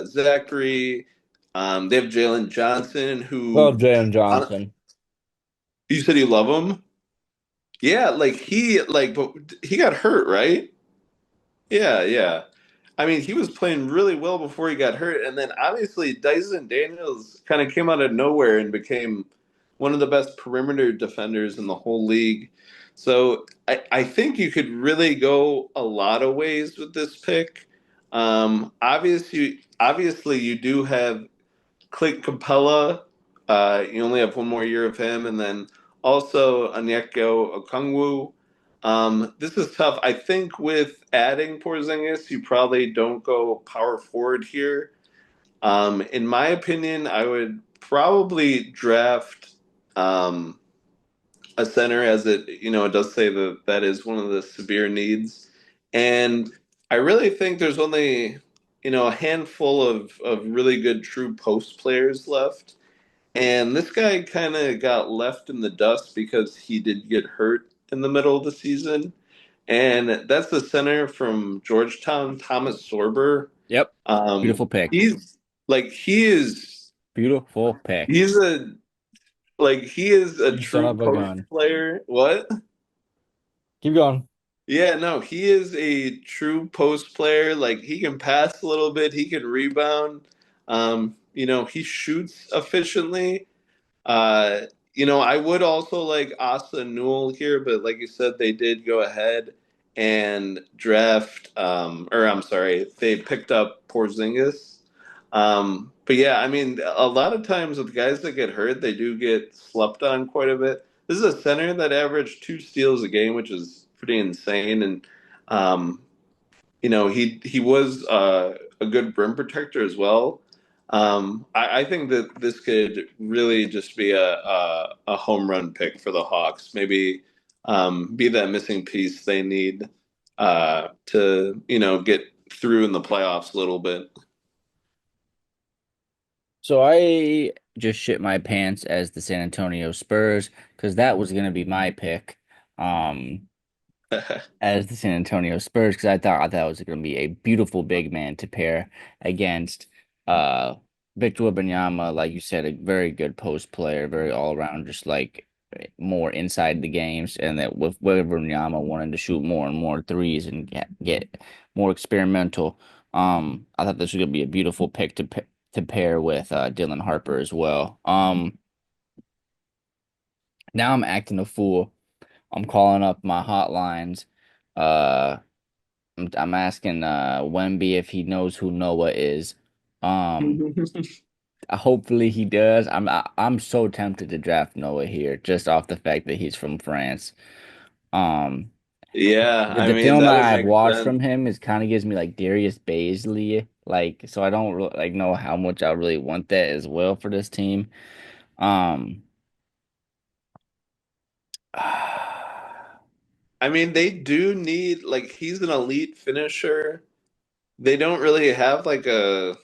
Zachary. They have Jalen Johnson, Love who Jalen hon- Johnson. you said you love him. Yeah, but he got hurt, right? Yeah, yeah. I mean, he was playing really well before he got hurt, and then obviously Dyson Daniels kind of came out of nowhere and became one of the best perimeter defenders in the whole league. So I think you could really go a lot of ways with this pick. Obviously, you do have Clint Capella. You only have one more year of him, and then also Onyeka Okongwu. This is tough. I think with adding Porzingis, you probably don't go power forward here. In my opinion, I would probably draft um, a center, as it does say that that is one of the severe needs. And I really think there's only, a handful of really good true post players left. And this guy kind of got left in the dust because he did get hurt in the middle of the season. And that's the center from Georgetown, Thomas Sorber. Yep. Um, Beautiful pick. he's like he is Beautiful pick. he's a he is a You son true of a post gun. player. What? Keep going. Yeah, no, he is a true post player. Like he can pass a little bit, he can rebound. He shoots efficiently. Uh, I would also like Asa Newell here, but like you said, they did go ahead and draft, or I'm sorry, they picked up Porzingis. But yeah, I mean, a lot of times with guys that get hurt, they do get slept on quite a bit. This is a center that averaged 2 steals a game, which is pretty insane. And um, he was a good rim protector as well. I think that this could really just be a home run pick for the Hawks. Maybe be that missing piece they need to get through in the playoffs a little bit. So I just shit my pants as the San Antonio Spurs because that was gonna be my pick. Um, as the San Antonio Spurs because I thought it was gonna be a beautiful big man to pair against uh Victor Wembanyama, like you said, a very good post player, very all around, just like more inside the games, and that with Wembanyama wanting to shoot more and more threes and get more experimental, I thought this was gonna be a beautiful pick to pair with Dylan Harper as well. Now I'm acting a fool. I'm calling up my hotlines. Uh, I'm asking Wemby if he knows who Noah is. Um, hopefully he does. I'm so tempted to draft Noah here just off the fact that he's from France. Um, Yeah, I the mean film that that would I've make watched sense. from him is kind of gives me like Darius Baisley, like so I don't like know how much I really want that as well for this team. Um, I mean, they do need like he's an elite finisher. They don't really have like a.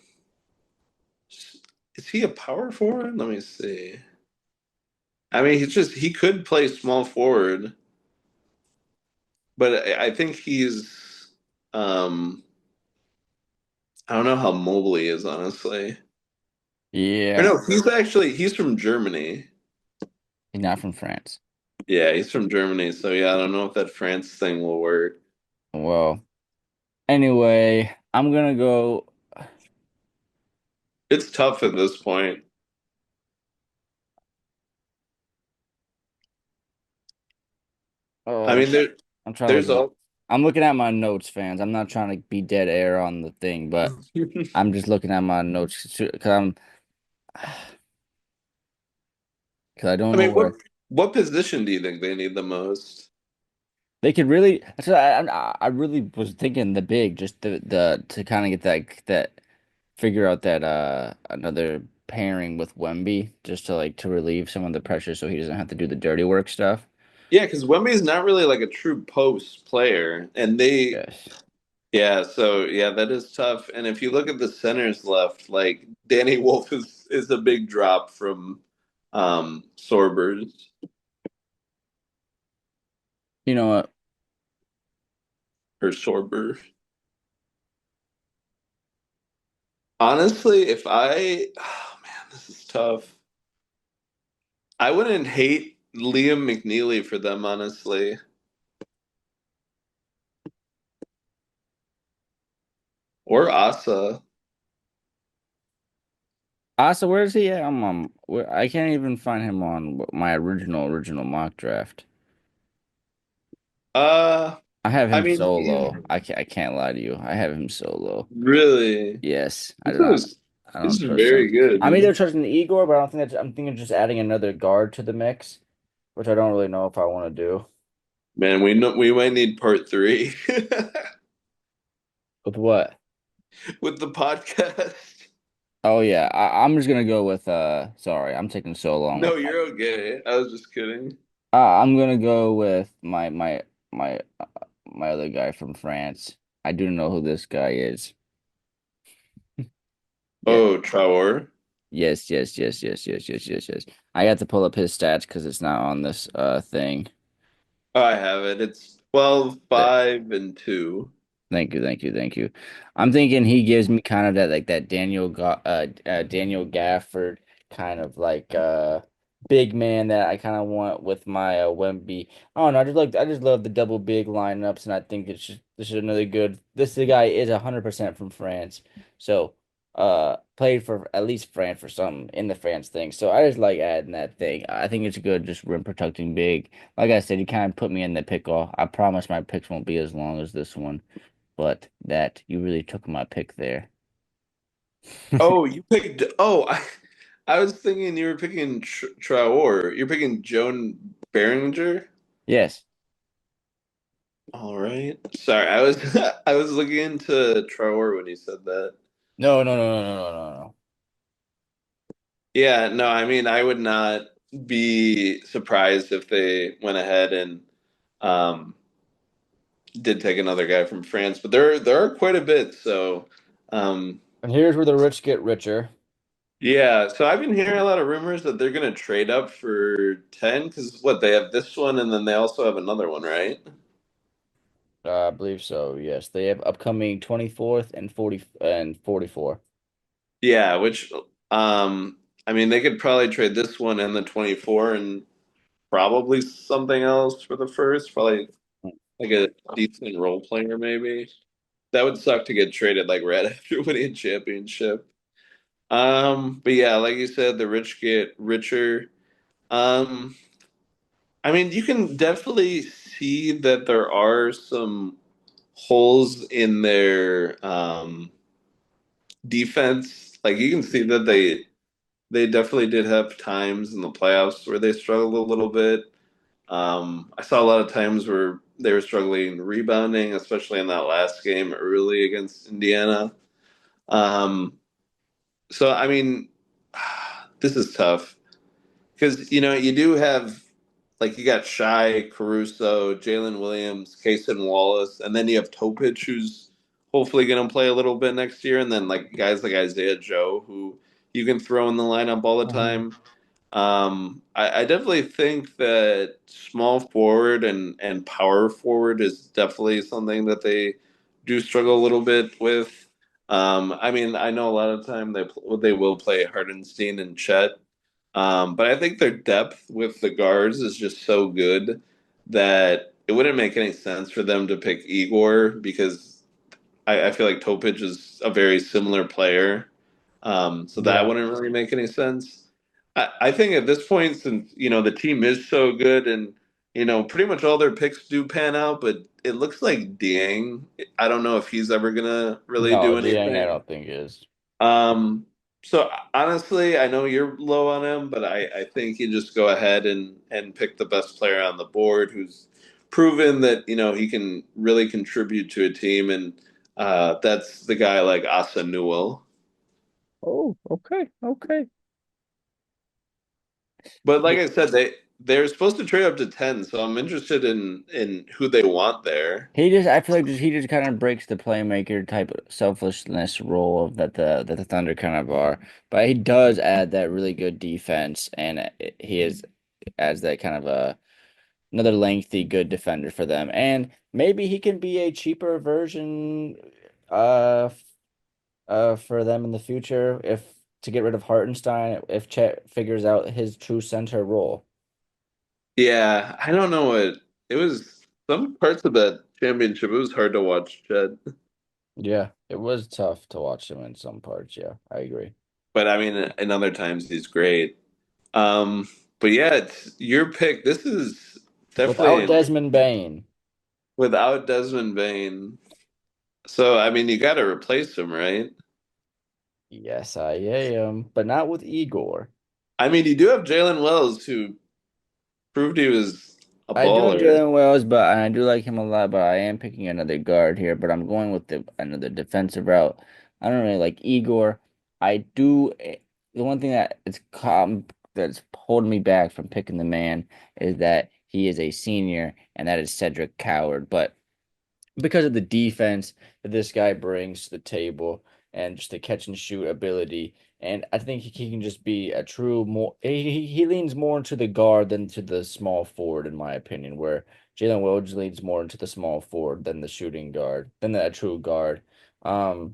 Is he a power forward? Let me see. I mean, he could play small forward, but I think he's um I don't know how mobile he is, honestly. Or yeah, no, he's from Germany. he's not from France. Yeah, he's from Germany. So yeah, I don't know if that France thing will work. Well, anyway, I'm gonna go. It's tough at this point. I Oh, mean, I'm trying to look there's at. all. I'm looking at my notes, fans. I'm not trying to be dead air on the thing, but I'm just looking at my notes because I'm because I don't I know mean, where what position do you think they need the most? they could really. That's what I really was thinking the big, just the to kind of get that figure out that another pairing with Wemby just to like to relieve some of the pressure so he doesn't have to do the dirty work stuff. Yeah, because Wemby's not really like a true post player, and Yes. yeah, so yeah, that is tough. And if you look at the centers left, like Danny Wolf is a big drop from Sorbers You know what? or Sorber. Honestly, oh man, this is tough. I wouldn't hate Liam McNeely for them, honestly, or Asa. Asa, where is he at? I can't even find him on my original mock draft. Uh, I have I him mean, so he's low. I can't lie to you. I have him so low. really Yes, I this do not. is I this don't is trust him. very good. I'm either trusting Igor, but I don't think I'm thinking just adding another guard to the mix, which I don't really know if I want to do. Man, we might need part three With what? with the podcast. Oh yeah, I'm just gonna go with sorry, I'm taking so long No, with my you're okay. I was just kidding. I'm gonna go with my other guy from France. I do know who this guy is. Yeah. Oh, Traore. Yes. I got to pull up his stats because it's not on this Oh, I have it. It's 12, thing. 5, and 2. Thank you. I'm thinking he gives me kind of that like that Daniel Gafford kind of like big man that I kind of want with my Wemby. I don't know. I just love the double big lineups, and I think it's just this is another good. This the guy is 100% from France, so played for at least France for some in the France thing. So I just like adding that thing. I think it's good, just rim protecting big. Like I said, he kind of put me in the pickle. I promise my picks won't be as long as this one but that you really took my pick there. Oh, you picked. I was thinking you were picking Traore. You're picking Joan Behringer. Yes. All right. Sorry, I was I was looking into Traore when you said that. No. Yeah, no, I mean, I would not be surprised if they went ahead and um, did take another guy from France, but there are quite a bit. So, um, And here's where the rich get richer. yeah. So I've been hearing a lot of rumors that they're going to trade up for 10 because what they have this one and then they also have another one, right? I believe so. Yes, they have upcoming 24th and 44. Yeah, which I mean, they could probably trade this one and the 24 and probably something else for the first, probably like a decent role player maybe. That would suck to get traded like right after winning a championship. But yeah, like you said, the rich get richer. Um, I mean, you can definitely see that there are some holes in their defense. Like you can see that they definitely did have times in the playoffs where they struggled a little bit. I saw a lot of times where they were struggling rebounding, especially in that last game early against Indiana. Um, so I mean, this is tough because you do have like you got Shy, Caruso, Jalen Williams, Cason Wallace, and then you have Topic, who's hopefully going to play a little bit next year, and then like guys like Isaiah Joe, who you can throw in the lineup all the Mhm. time. I definitely think that small forward and power forward is definitely something that they do struggle a little bit with. I mean, I know a lot of time they will play Hardenstein and Chet, but I think their depth with the guards is just so good that it wouldn't make any sense for them to pick Igor because I feel like Topic is a very similar player. So that Yeah. wouldn't really make any sense. I think at this point, since the team is so good and pretty much all their picks do pan out, but it looks like Dieng. I don't know if he's ever gonna really No, do Dieng, I anything. don't think is. Um, so honestly, I know you're low on him, but I think you just go ahead and pick the best player on the board who's proven that he can really contribute to a team, and that's the guy like Asa Newell. Oh, okay, okay. But like I said, they're supposed to trade up to 10, so I'm interested in who they want there. I feel like he just kind of breaks the playmaker type of selflessness role that the Thunder kind of are. But he does add that really good defense, and he is adds that kind of another lengthy good defender for them. And maybe he can be a cheaper version, for them in the future if to get rid of Hartenstein if Chet figures out his true center role. Yeah, I don't know what it was. Some parts of that championship, it was hard to watch Jed. Yeah, it was tough to watch him in some parts. Yeah, I agree. But I mean, in other times, he's great. Um, but yeah, it's your pick. This is Without definitely Desmond Bain, without Desmond Bain. So I mean, you got to replace him, right? yes, I am, but not with Igor. I mean, you do have Jalen Wells, who proved he was a I do baller. Jalen Wells, but and I do like him a lot. But I am picking another guard here. But I'm going with the another defensive route. I don't really like Igor. I do. The one thing that's holding me back from picking the man is that he is a senior, and that is Cedric Coward. But because of the defense that this guy brings to the table and just the catch and shoot ability. And I think he can just be a true more. He leans more into the guard than to the small forward, in my opinion. Where Jalen Williams leans more into the small forward than the shooting guard, than the true guard. Um,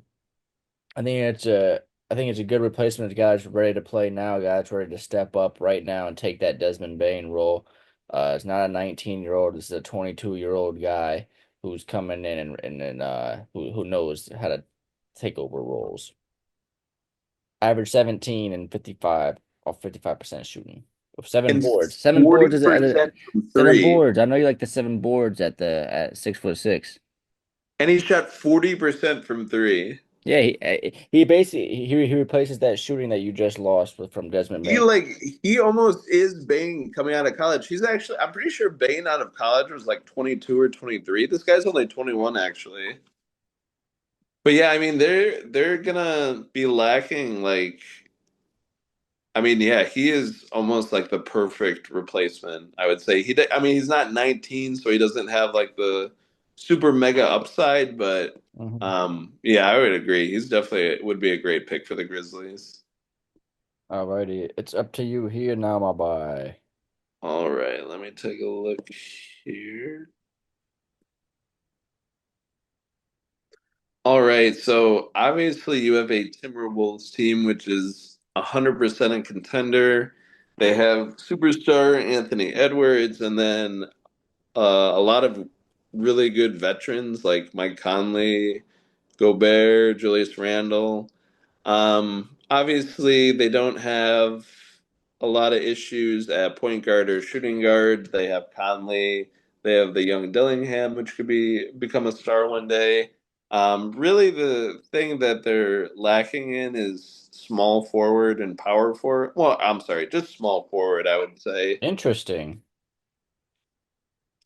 I think it's a I think it's a good replacement. Guys ready to play now. Guys ready to step up right now and take that Desmond Bain role. It's not a 19-year-old. This is a 22-year-old guy who's coming in and who knows how to take over roles. Average 17 and 55 off 55% shooting. With seven And boards. Seven boards is 40% from seven three. boards. I know you like the 7 boards at 6'6". And he shot 40% from three. Yeah, he basically he replaces that shooting that you just lost from Desmond He Bain. like he almost is Bane coming out of college. I'm pretty sure Bane out of college was like 22 or 23. This guy's only 21 actually. But yeah, I mean they're gonna be lacking like I mean, yeah, he is almost like the perfect replacement, I would say. I mean, he's not 19, so he doesn't have like the super mega upside, but Mhm. yeah, I would agree. He's definitely would be a great pick for the Grizzlies. Alrighty, it's up to you here now, my boy. All right, let me take a look here. All right, so obviously you have a Timberwolves team which is 100% a contender. They have superstar Anthony Edwards, and then a lot of really good veterans like Mike Conley, Gobert, Julius Randle. Obviously, they don't have a lot of issues at point guard or shooting guard. They have Conley. They have the young Dillingham, which could become a star one day. Really, the thing that they're lacking in is small forward and power forward. Well, I'm sorry, just small forward, I would say. Interesting.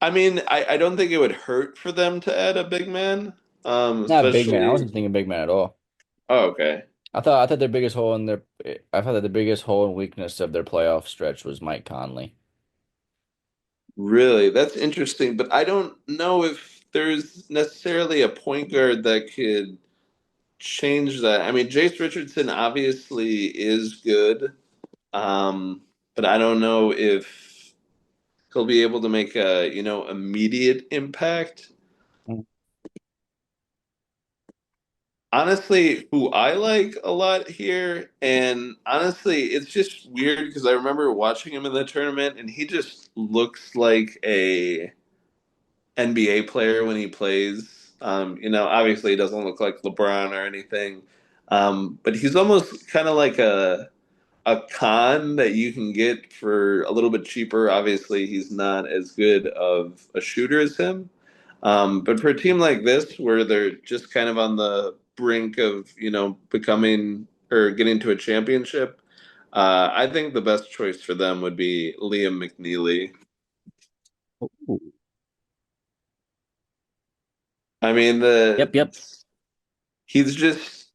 I mean, I don't think it would hurt for them to add a big man, Not big man. I especially. wasn't thinking big man at all. Oh, okay. I thought their biggest hole in their I thought that the biggest hole and weakness of their playoff stretch was Mike Conley. Really, that's interesting, but I don't know if there's necessarily a point guard that could change that. I mean, Jace Richardson obviously is good, but I don't know if he'll be able to make a, immediate impact. Honestly, who I like a lot here, and honestly, it's just weird because I remember watching him in the tournament, and he just looks like a NBA player when he plays. Obviously he doesn't look like LeBron or anything, but he's almost kind of like a con that you can get for a little bit cheaper. Obviously, he's not as good of a shooter as him, but for a team like this, where they're just kind of on the brink of becoming or getting to a championship, I think the best choice for them would be Liam McNeely. Ooh. I mean, the Yep, yep. he's just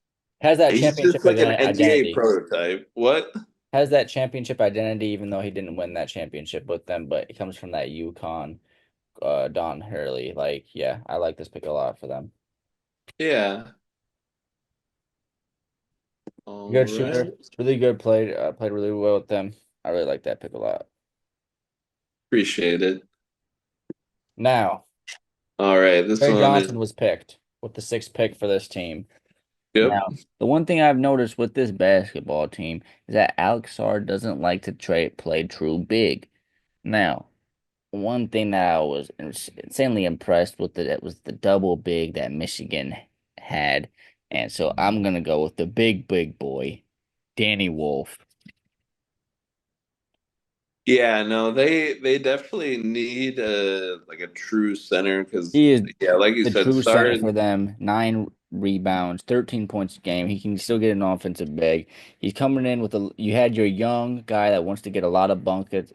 Has that He's just championship like an NBA identity. prototype. What? Has that championship identity, even though he didn't win that championship with them, but he comes from that UConn, Don Hurley. Like, yeah, I like this pick a lot for them. Yeah. All Good shooter, right. really good. Played really well with them. I really like that pick a lot. Appreciate it. Now, All right. This Trey one is Johnson was picked with the sixth pick for this team. yep. Now, the one thing I've noticed with this basketball team is that Alex Sarr doesn't like to play true big. Now, one thing that I was insanely impressed with that was the double big that Michigan had. And so I'm gonna go with the big boy, Danny Wolf. Yeah, no, they definitely need a true center because He is yeah, like you the said, true center Sarr. for them. 9 rebounds, 13 points a game. He can still get an offensive bag. He's coming in with a. You had your young guy that wants to get a lot of buckets,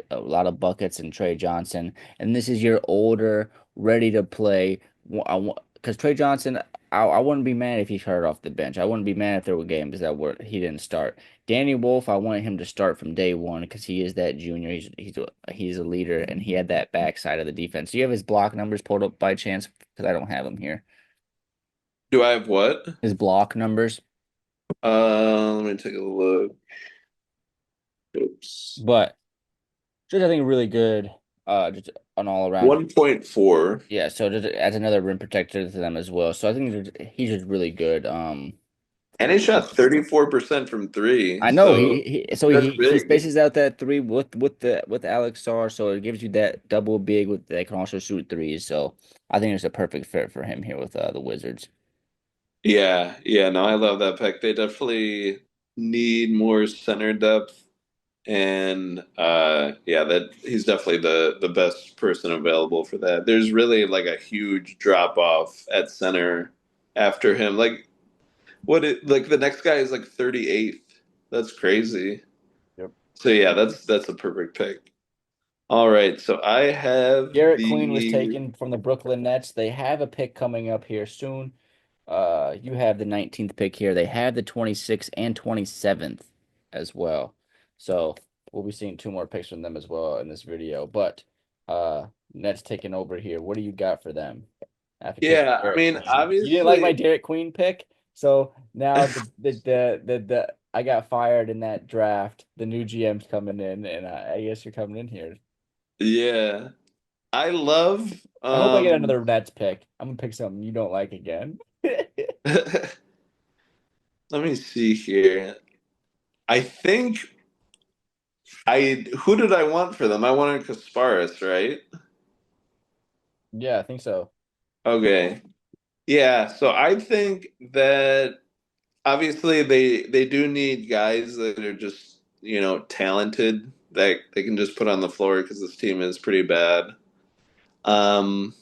and Trey Johnson, and this is your older, ready to play. Because Trey Johnson, I wouldn't be mad if he started off the bench. I wouldn't be mad if there were games that he didn't start. Danny Wolf, I wanted him to start from day one because he is that junior. He's a leader, and he had that backside of the defense. Do you have his block numbers pulled up by chance? Because I don't have them here. Do I have what? His block numbers, Let me take a look. Oops. but just I think really good. Just an all around. 1.4. Yeah, so just adds another rim protector to them as well. So I think he's just really good. And he shot 34% from three, I know so that's he big. spaces out that three with Alex Sarr, so it gives you that double big with that can also shoot threes. So I think it's a perfect fit for him here with the Wizards. Yeah, yeah, no, I love that pick. They definitely need more center depth, and yeah, that he's definitely the best person available for that. There's really like a huge drop off at center after him. Like the next guy is like 38th. That's crazy. Yep. So yeah, that's a perfect pick. All right, so I have Garrett Queen was the taken from the Brooklyn Nets. They have a pick coming up here soon. You have the 19th pick here. They have the 26th and 27th as well. So we'll be seeing two more picks from them as well in this video. But Nets taking over here. What do you got for them after taking yeah, I Garrett mean, Queen? You didn't like my obviously Garrett Queen pick, so now the I got fired in that draft. The new GM's coming in, and I guess you're coming in here. yeah. I love I hope I get another Nets pick. I'm gonna pick something you don't like again. let me see here. I think Who did I want for them? I wanted Kasparis, right? Yeah, I think so. Okay. Yeah, so I think that obviously they do need guys that are just, talented that they can just put on the floor because this team is pretty bad. Um,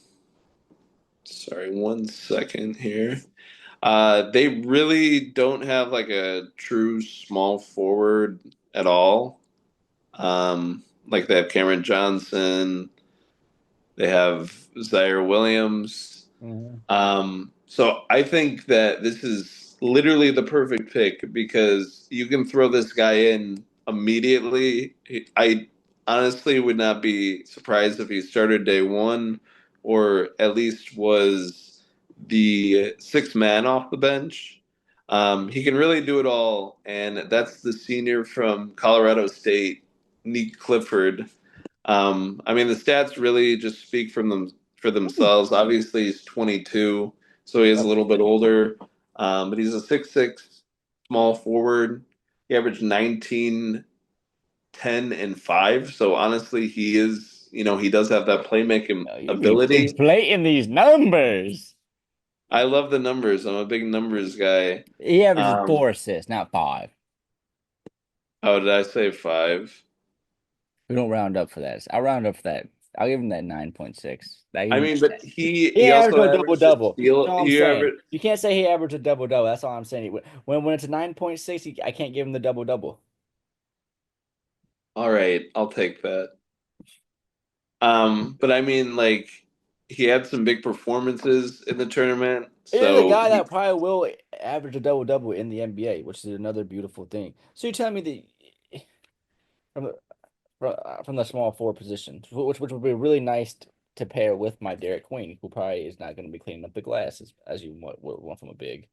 sorry, 1 second here. They really don't have like a true small forward at all. Like they have Cameron Johnson, they have Zaire Williams. Hmm. So I think that this is literally the perfect pick because you can throw this guy in immediately. I honestly would not be surprised if he started day one or at least was the sixth man off the bench. He can really do it all, and that's the senior from Colorado State, Nick Clifford. I mean, the stats really just speak for themselves. Obviously, he's 22, so he is a little bit older. But he's a 6'6" small forward. He averaged 19, 10, and 5. So honestly, he does have that playmaking You be ability. inflating these numbers. I love the numbers. I'm a big numbers guy. He averages Um, 4 assists, not five. oh, did I say 5? We don't round up for that. I'll round up for that. I'll give him that 9.6. I give I him mean, but he he he averaged also a double averaged a double. That's steal. all I'm He saying. averaged. You can't say he averaged a double double. That's all I'm saying. When it's a 9.6, I can't give him the double double. All right, I'll take that. But I mean, like, he had some big performances in the tournament, He's a so guy that probably will average a double double in the NBA, which is another beautiful thing. So you're telling me that from the from the small forward position, which would be really nice to pair with my Derek Queen, who probably is not going to be cleaning up the glass as you would want from a big.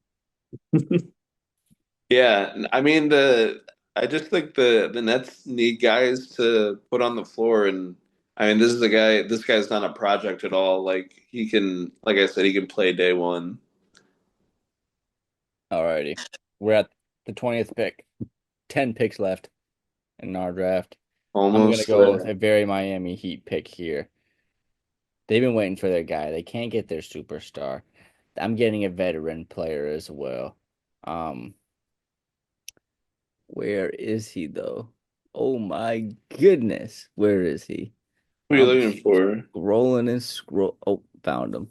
yeah. I mean, I just think the Nets need guys to put on the floor, and I mean, this is a guy. This guy's not a project at all. Like he can, like I said, he can play day one. Alrighty, we're at the 20th pick. 10 picks left in our draft. I'm gonna Almost go with there. a very Miami Heat pick here. They've been waiting for their guy. They can't get their superstar. I'm getting a veteran player as well. Um, where is he though? Oh my goodness, where is he? What are you I'm looking for? scrolling and scroll. Oh, found him.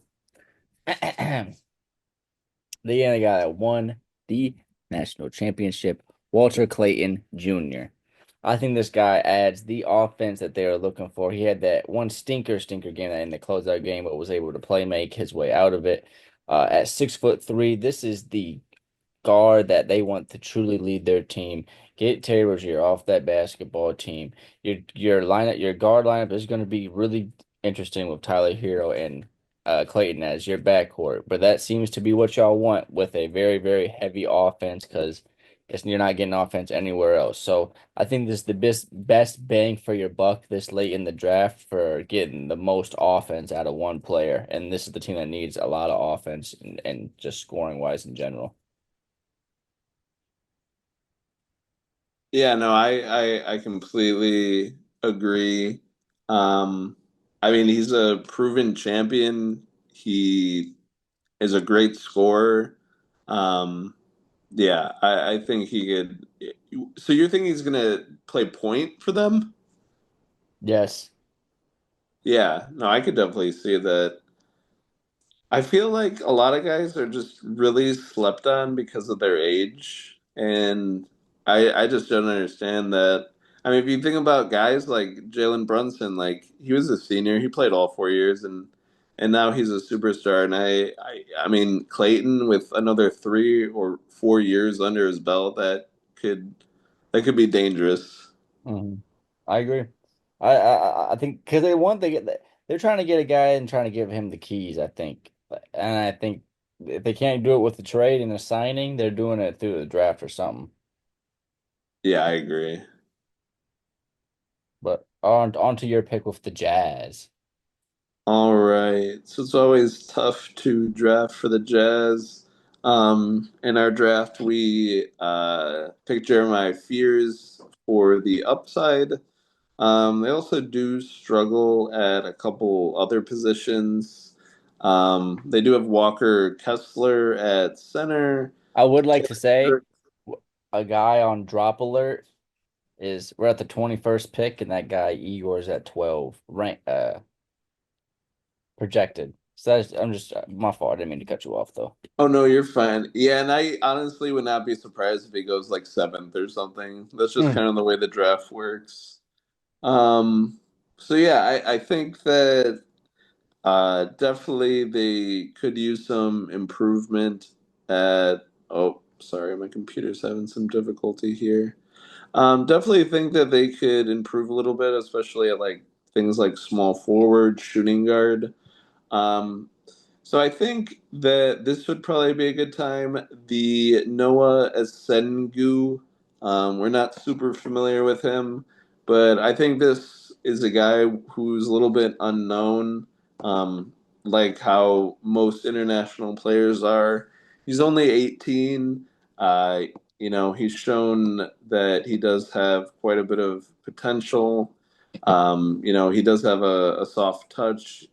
The other guy that won the national championship, Walter Clayton Jr. I think this guy adds the offense that they are looking for. He had that one stinker game in the closeout game, but was able to play make his way out of it. At 6'3", this is the guard that they want to truly lead their team. Get Terry Rozier off that basketball team. Your guard lineup is going to be really interesting with Tyler Hero and Clayton as your backcourt. But that seems to be what y'all want with a very, very heavy offense because you're not getting offense anywhere else. So I think this is the best bang for your buck this late in the draft for getting the most offense out of one player. And this is the team that needs a lot of offense and just scoring wise in general. Yeah, no, I completely agree. Um, I mean, he's a proven champion. He is a great scorer. Um, yeah, I think he could. So you're thinking he's gonna play point for them? Yes. Yeah, no, I could definitely see that. I feel like a lot of guys are just really slept on because of their age, and I just don't understand that. I mean, if you think about guys like Jalen Brunson, like he was a senior, he played all 4 years, and now he's a superstar. And I mean Clayton with another 3 or 4 years under his belt, could that could be dangerous. Mhm. I agree. I think because they're trying to get a guy and trying to give him the keys, I think. And I think if they can't do it with the trade and the signing, they're doing it through the draft or something. Yeah, I agree. But on to your pick with the Jazz. All right. So it's always tough to draft for the Jazz. In our draft, we picked Jeremiah Fears for the upside. They also do struggle at a couple other positions. They do have Walker Kessler at center. I would like to say Taylor- a guy on drop alert is we're at the 21st pick, and that guy Igor's at 12 rank projected. So I'm just my fault. I didn't mean to cut you off though. Oh no, you're fine. Yeah, and I honestly would not be surprised if he goes like seventh or something. That's just Hmm. kind of the way the draft works. Um, so yeah, I think that definitely they could use some improvement at oh, sorry, my computer's having some difficulty here. Definitely think that they could improve a little bit, especially at like things like small forward, shooting guard. Um, so I think that this would probably be a good time. The Noah Esengu, we're not super familiar with him, but I think this is a guy who's a little bit unknown, like how most international players are. He's only 18. Uh, he's shown that he does have quite a bit of potential. He does have a soft touch,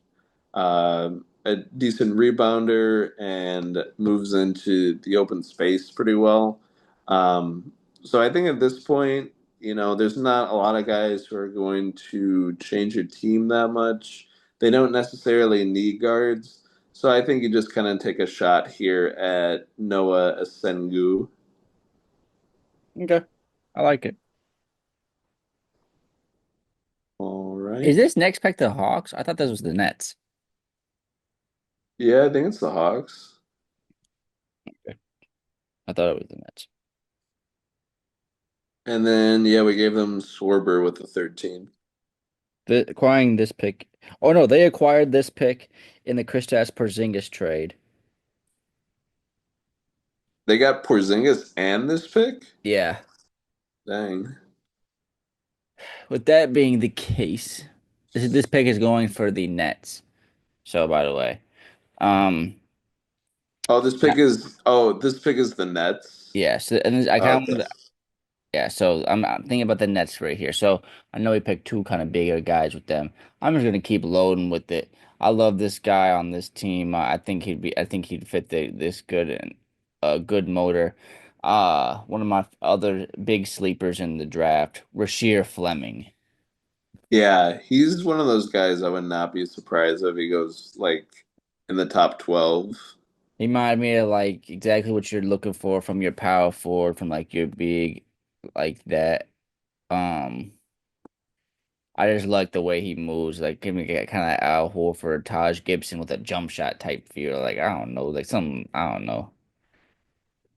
a decent rebounder, and moves into the open space pretty well. So I think at this point, there's not a lot of guys who are going to change your team that much. They don't necessarily need guards. So I think you just kind of take a shot here at Noah Esengu. Okay, I like it. All Is right. this next pick the Hawks? I thought this was the Nets. Yeah, I think it's the Hawks. Okay. I thought it was the Nets. And then, yeah, we gave them Swarber with the 13. Acquiring this pick. Oh no, they acquired this pick in the Kristaps Porzingis trade. They got Porzingis and this pick? Yeah. Dang. With that being the case, this pick is going for the Nets. So by the way, um, This pick is the Nets. yeah. So and I kind Okay. of yeah. So I'm thinking about the Nets right here. So I know we picked two kind of bigger guys with them. I'm just gonna keep loading with it. I love this guy on this team. I think he'd be. I think he'd fit this good and a good motor. One of my other big sleepers in the draft, Rasheer Fleming. Yeah, he's one of those guys I would not be surprised if he goes like in the top 12. He reminded me of like exactly what you're looking for from your power forward, from like your big, like that. Um, I just like the way he moves, like give me kind of Al Horford, Taj Gibson with a jump shot type feel. Like I don't know, like some I don't know.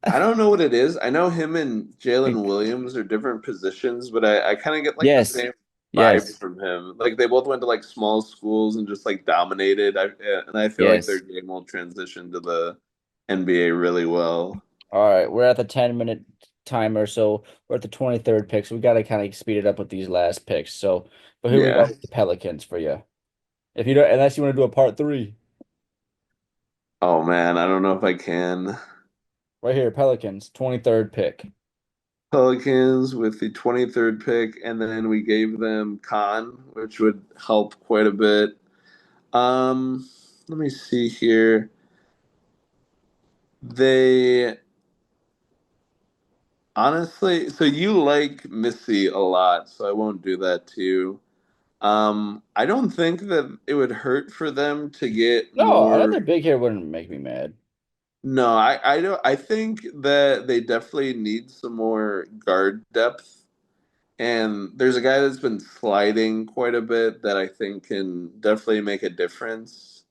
I don't know what it is. I know him and Jalen Williams are different positions, but I kind of get like the Yes, same vibe yes, from him. Like they both went to like small schools and just like dominated. And I feel like their yes. game will transition to the NBA really well. All right, we're at the 10-minute timer, so we're at the 23rd pick. So we got to kind of speed it up with these last picks. So, but here we go Yeah. with the Pelicans for you. If you don't, unless you want to do a part three, Oh man, I don't know if I can. right here, Pelicans, 23rd pick. Pelicans with the 23rd pick, and then we gave them Khan, which would help quite a bit. Let me see here. They honestly, so you like Missy a lot, so I won't do that to you. I don't think that it would hurt for them to get No, more. another big here wouldn't make me mad. No, I don't. I think that they definitely need some more guard depth. And there's a guy that's been sliding quite a bit that I think can definitely make a difference.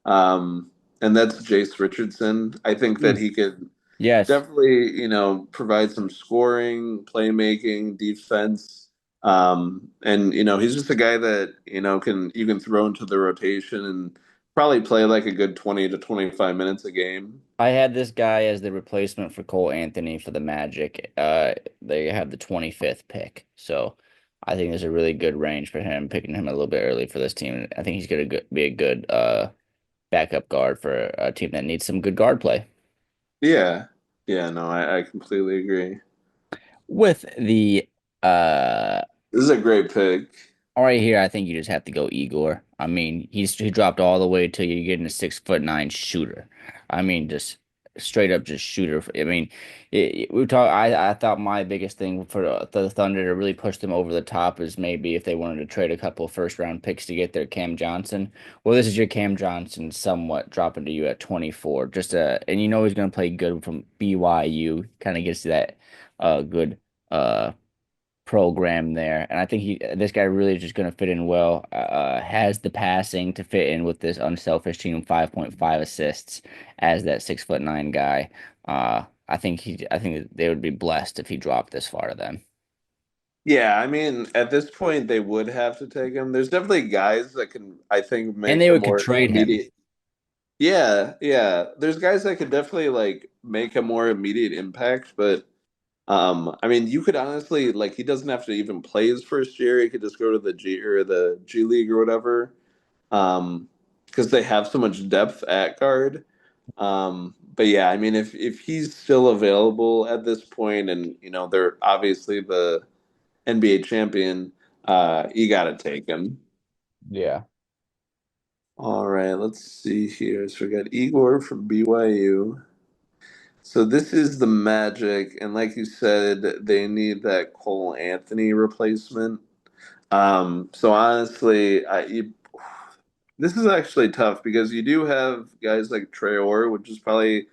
Um, and that's Jace Richardson. I think that Mm, he could yes. definitely, provide some scoring, playmaking, defense. And he's just a guy that, can you can throw into the rotation and probably play like a good 20 to 25 minutes a game. I had this guy as the replacement for Cole Anthony for the Magic. They have the 25th pick. So I think there's a really good range for him, picking him a little bit early for this team. I think he's going to be a good backup guard for a team that needs some good guard play. Yeah. Yeah, no, I completely agree. With the Uh, This is a great pick. right here, I think you just have to go Igor. I mean, he dropped all the way till you're getting a 6'9" shooter. I mean, just straight up just shooter. I mean, we talk. I thought my biggest thing for the Thunder to really push them over the top is maybe if they wanted to trade a couple first round picks to get their Cam Johnson. Well, this is your Cam Johnson, somewhat dropping to you at 24. Just and you know he's gonna play good from BYU. Kind of gets to that good uh program there, and I think this guy really is just going to fit in well. Has the passing to fit in with this unselfish team, 5.5 assists as that 6'9" guy. I think they would be blessed if he dropped this far to them, Yeah, I mean, at this point, they would have to take him. There's definitely guys that can, I think, and make they a could more trade him. immediate. Yeah, yeah. There's guys that could definitely like make a more immediate impact, but I mean, you could honestly like he doesn't have to even play his first year. He could just go to the G League or whatever. Because they have so much depth at guard. But yeah, I mean, if he's still available at this point, and you know they're obviously the NBA champion, you got to take him. Yeah. All right, let's see here. So we got Igor from BYU. So this is the Magic, and like you said, they need that Cole Anthony replacement. So honestly, this is actually tough because you do have guys like Traore, which is probably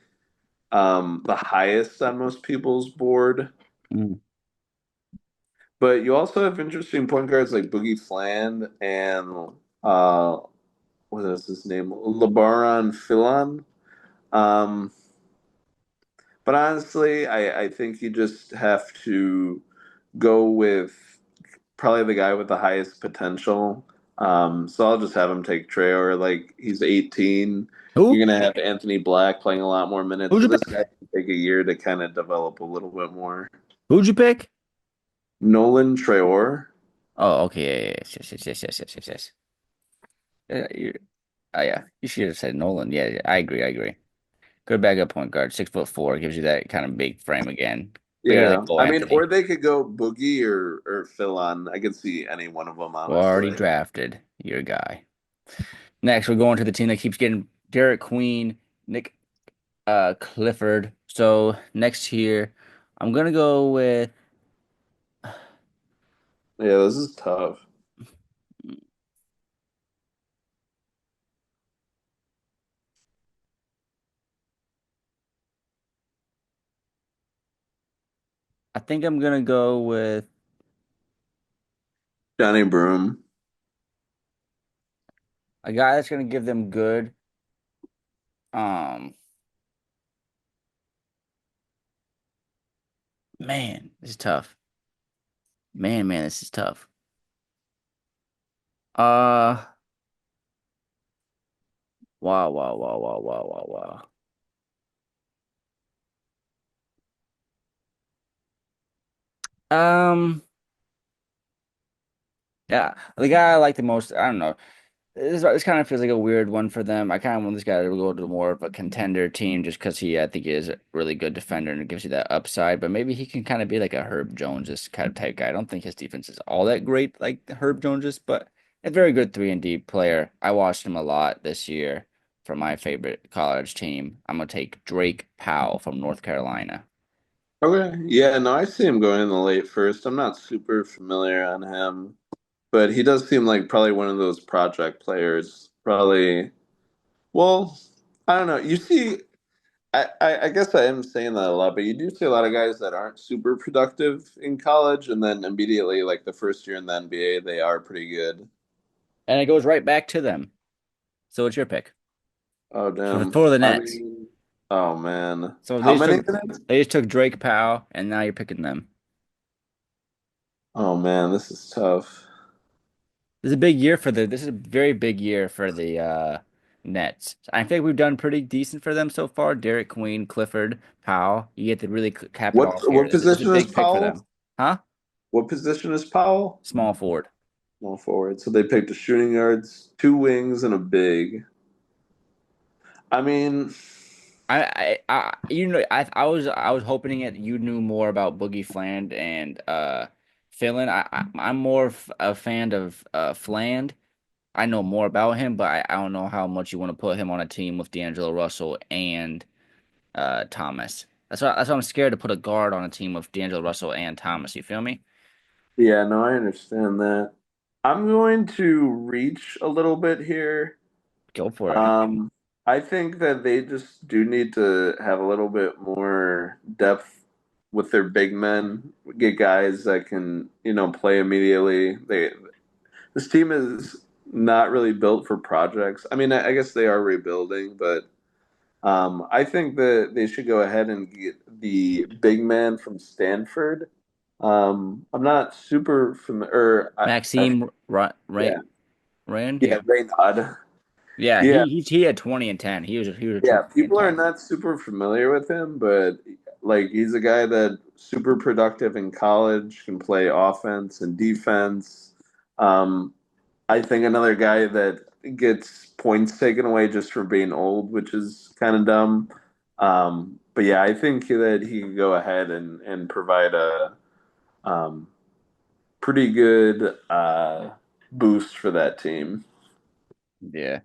the highest on most people's board. Mm. But you also have interesting point guards like Boogie Fland and uh, what is his name? LeBaron Philon. Um, but honestly, I think you just have to go with probably the guy with the highest potential. So I'll just have him take Traore. Like he's 18. Who? You're gonna have Anthony Black playing a lot more minutes. Who'd So you this pick? guy can take a year to kind of develop a little bit more. Who'd you pick? Nolan Traore. Oh, okay. Yeah, yeah, yes, yes, yes, yes, yes, yes, yes. Yeah. You should have said Nolan. Yeah, yeah, I agree. I agree. Good backup point guard, 6'4", gives you that kind of big frame again. Bigger than Yeah, Cole I mean, Anthony. or they could go Boogie or Philon. I could see any one of them, Already honestly. drafted your guy. Next, we're going to the team that keeps getting Derek Queen, Nick Clifford. So next here, I'm gonna go with Yeah, this is tough. I think I'm gonna go with Johnny Broom. a guy that's gonna give them good. Um, man, this is tough. Man, this is tough. Uh, wow. Um, yeah, the guy I like the most. I don't know. This kind of feels like a weird one for them. I kind of want this guy to go to more of a contender team just because I think, he is a really good defender and it gives you that upside. But maybe he can kind of be like a Herb Jones, this kind of type guy. I don't think his defense is all that great like Herb Jones's, but a very good 3-and-D player. I watched him a lot this year for my favorite college team. I'm gonna take Drake Powell from North Carolina. Okay. Yeah, no, I see him going in the late first. I'm not super familiar on him, but he does seem like probably one of those project players. Probably, well, I don't know. You see, I guess I am saying that a lot, but you do see a lot of guys that aren't super productive in college, and then immediately, like the first year in the NBA, they are pretty good. And it goes right back to them. So it's your pick Oh, for damn. for the I Nets. mean, oh man. So How many minutes? they just took Drake Powell, and now you're picking them. Oh man, this is tough. This is a very big year for the Nets. I think we've done pretty decent for them so far. Derek Queen, Clifford, Powell. You get to really cap it What off here. what This is a position is big pick for Powell? them. Huh? What position is Powell? Small forward. Small forward. So they picked a shooting guards, two wings, and a big. I mean, I was hoping that you knew more about Boogie Fland and fill-in. I'm more a fan of Fland. I know more about him, but I don't know how much you want to put him on a team with D'Angelo Russell and Thomas. That's why I'm scared to put a guard on a team with D'Angelo Russell and Thomas. You feel me? Yeah, no, I understand that. I'm going to reach a little bit here. Go for it. Um, I think that they just do need to have a little bit more depth with their big men. Get guys that can, play immediately. This team is not really built for projects. I mean, I guess they are rebuilding, but I think that they should go ahead and get the big man from Stanford. I'm not super familiar. I think, Maxime, right, yeah, right, Rand. yeah, Reynad. Yeah, Yeah, he had 20 and 10. He was a true yeah. 20 and People are 10. not super familiar with him, but like he's a guy that super productive in college, can play offense and defense. Um, I think another guy that gets points taken away just for being old, which is kind of dumb. But yeah, I think that he could go ahead and provide a um, pretty good boost for that team. Yeah.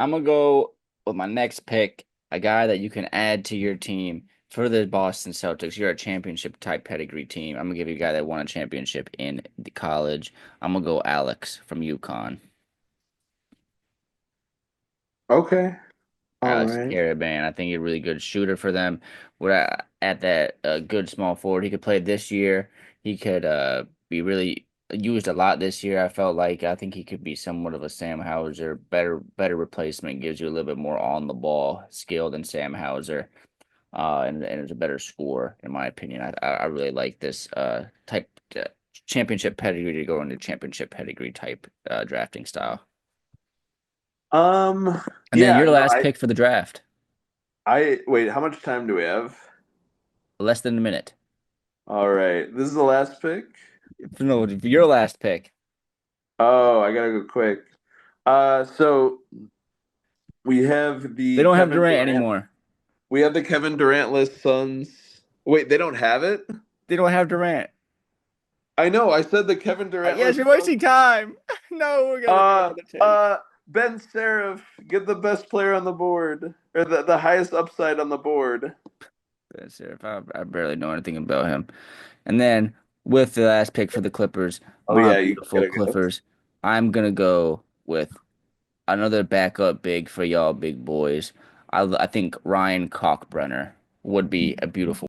I'm gonna go with my next pick, a guy that you can add to your team for the Boston Celtics. You're a championship type pedigree team. I'm gonna give you a guy that won a championship in the college. I'm gonna go Alex from UConn. Okay. All Alex right. Caravan. I think he's a really good shooter for them. Would at that good small forward he could play this year. He could be really used a lot this year. I felt like I think he could be somewhat of a Sam Hauser, better replacement. Gives you a little bit more on the ball skill than Sam Hauser. And is a better scorer in my opinion. I really like this type championship pedigree to go into championship pedigree type drafting style. Um, And then yeah, your no, last pick for the draft, I wait, how much time do we have? less than a minute. All right. This is the last pick. No, your last pick. Oh, I gotta go quick. So we have They the don't have Kevin Durant Durant. anymore. We have the Kevin Durant-less Suns. Wait, they don't have it? They don't have Durant. I know. I said the Kevin Yes, Durant-less you're Suns. wasting time. No, we're gonna do Uh, another take. uh, Ben Seraph, get the best player on the board, or the highest upside on the board. That's it. I barely know anything about him. And then with the last pick for the Clippers, Oh my yeah, you beautiful gotta go. Clippers, I'm gonna go with another backup big for y'all big boys. I think Ryan Cockbrenner would be a beautiful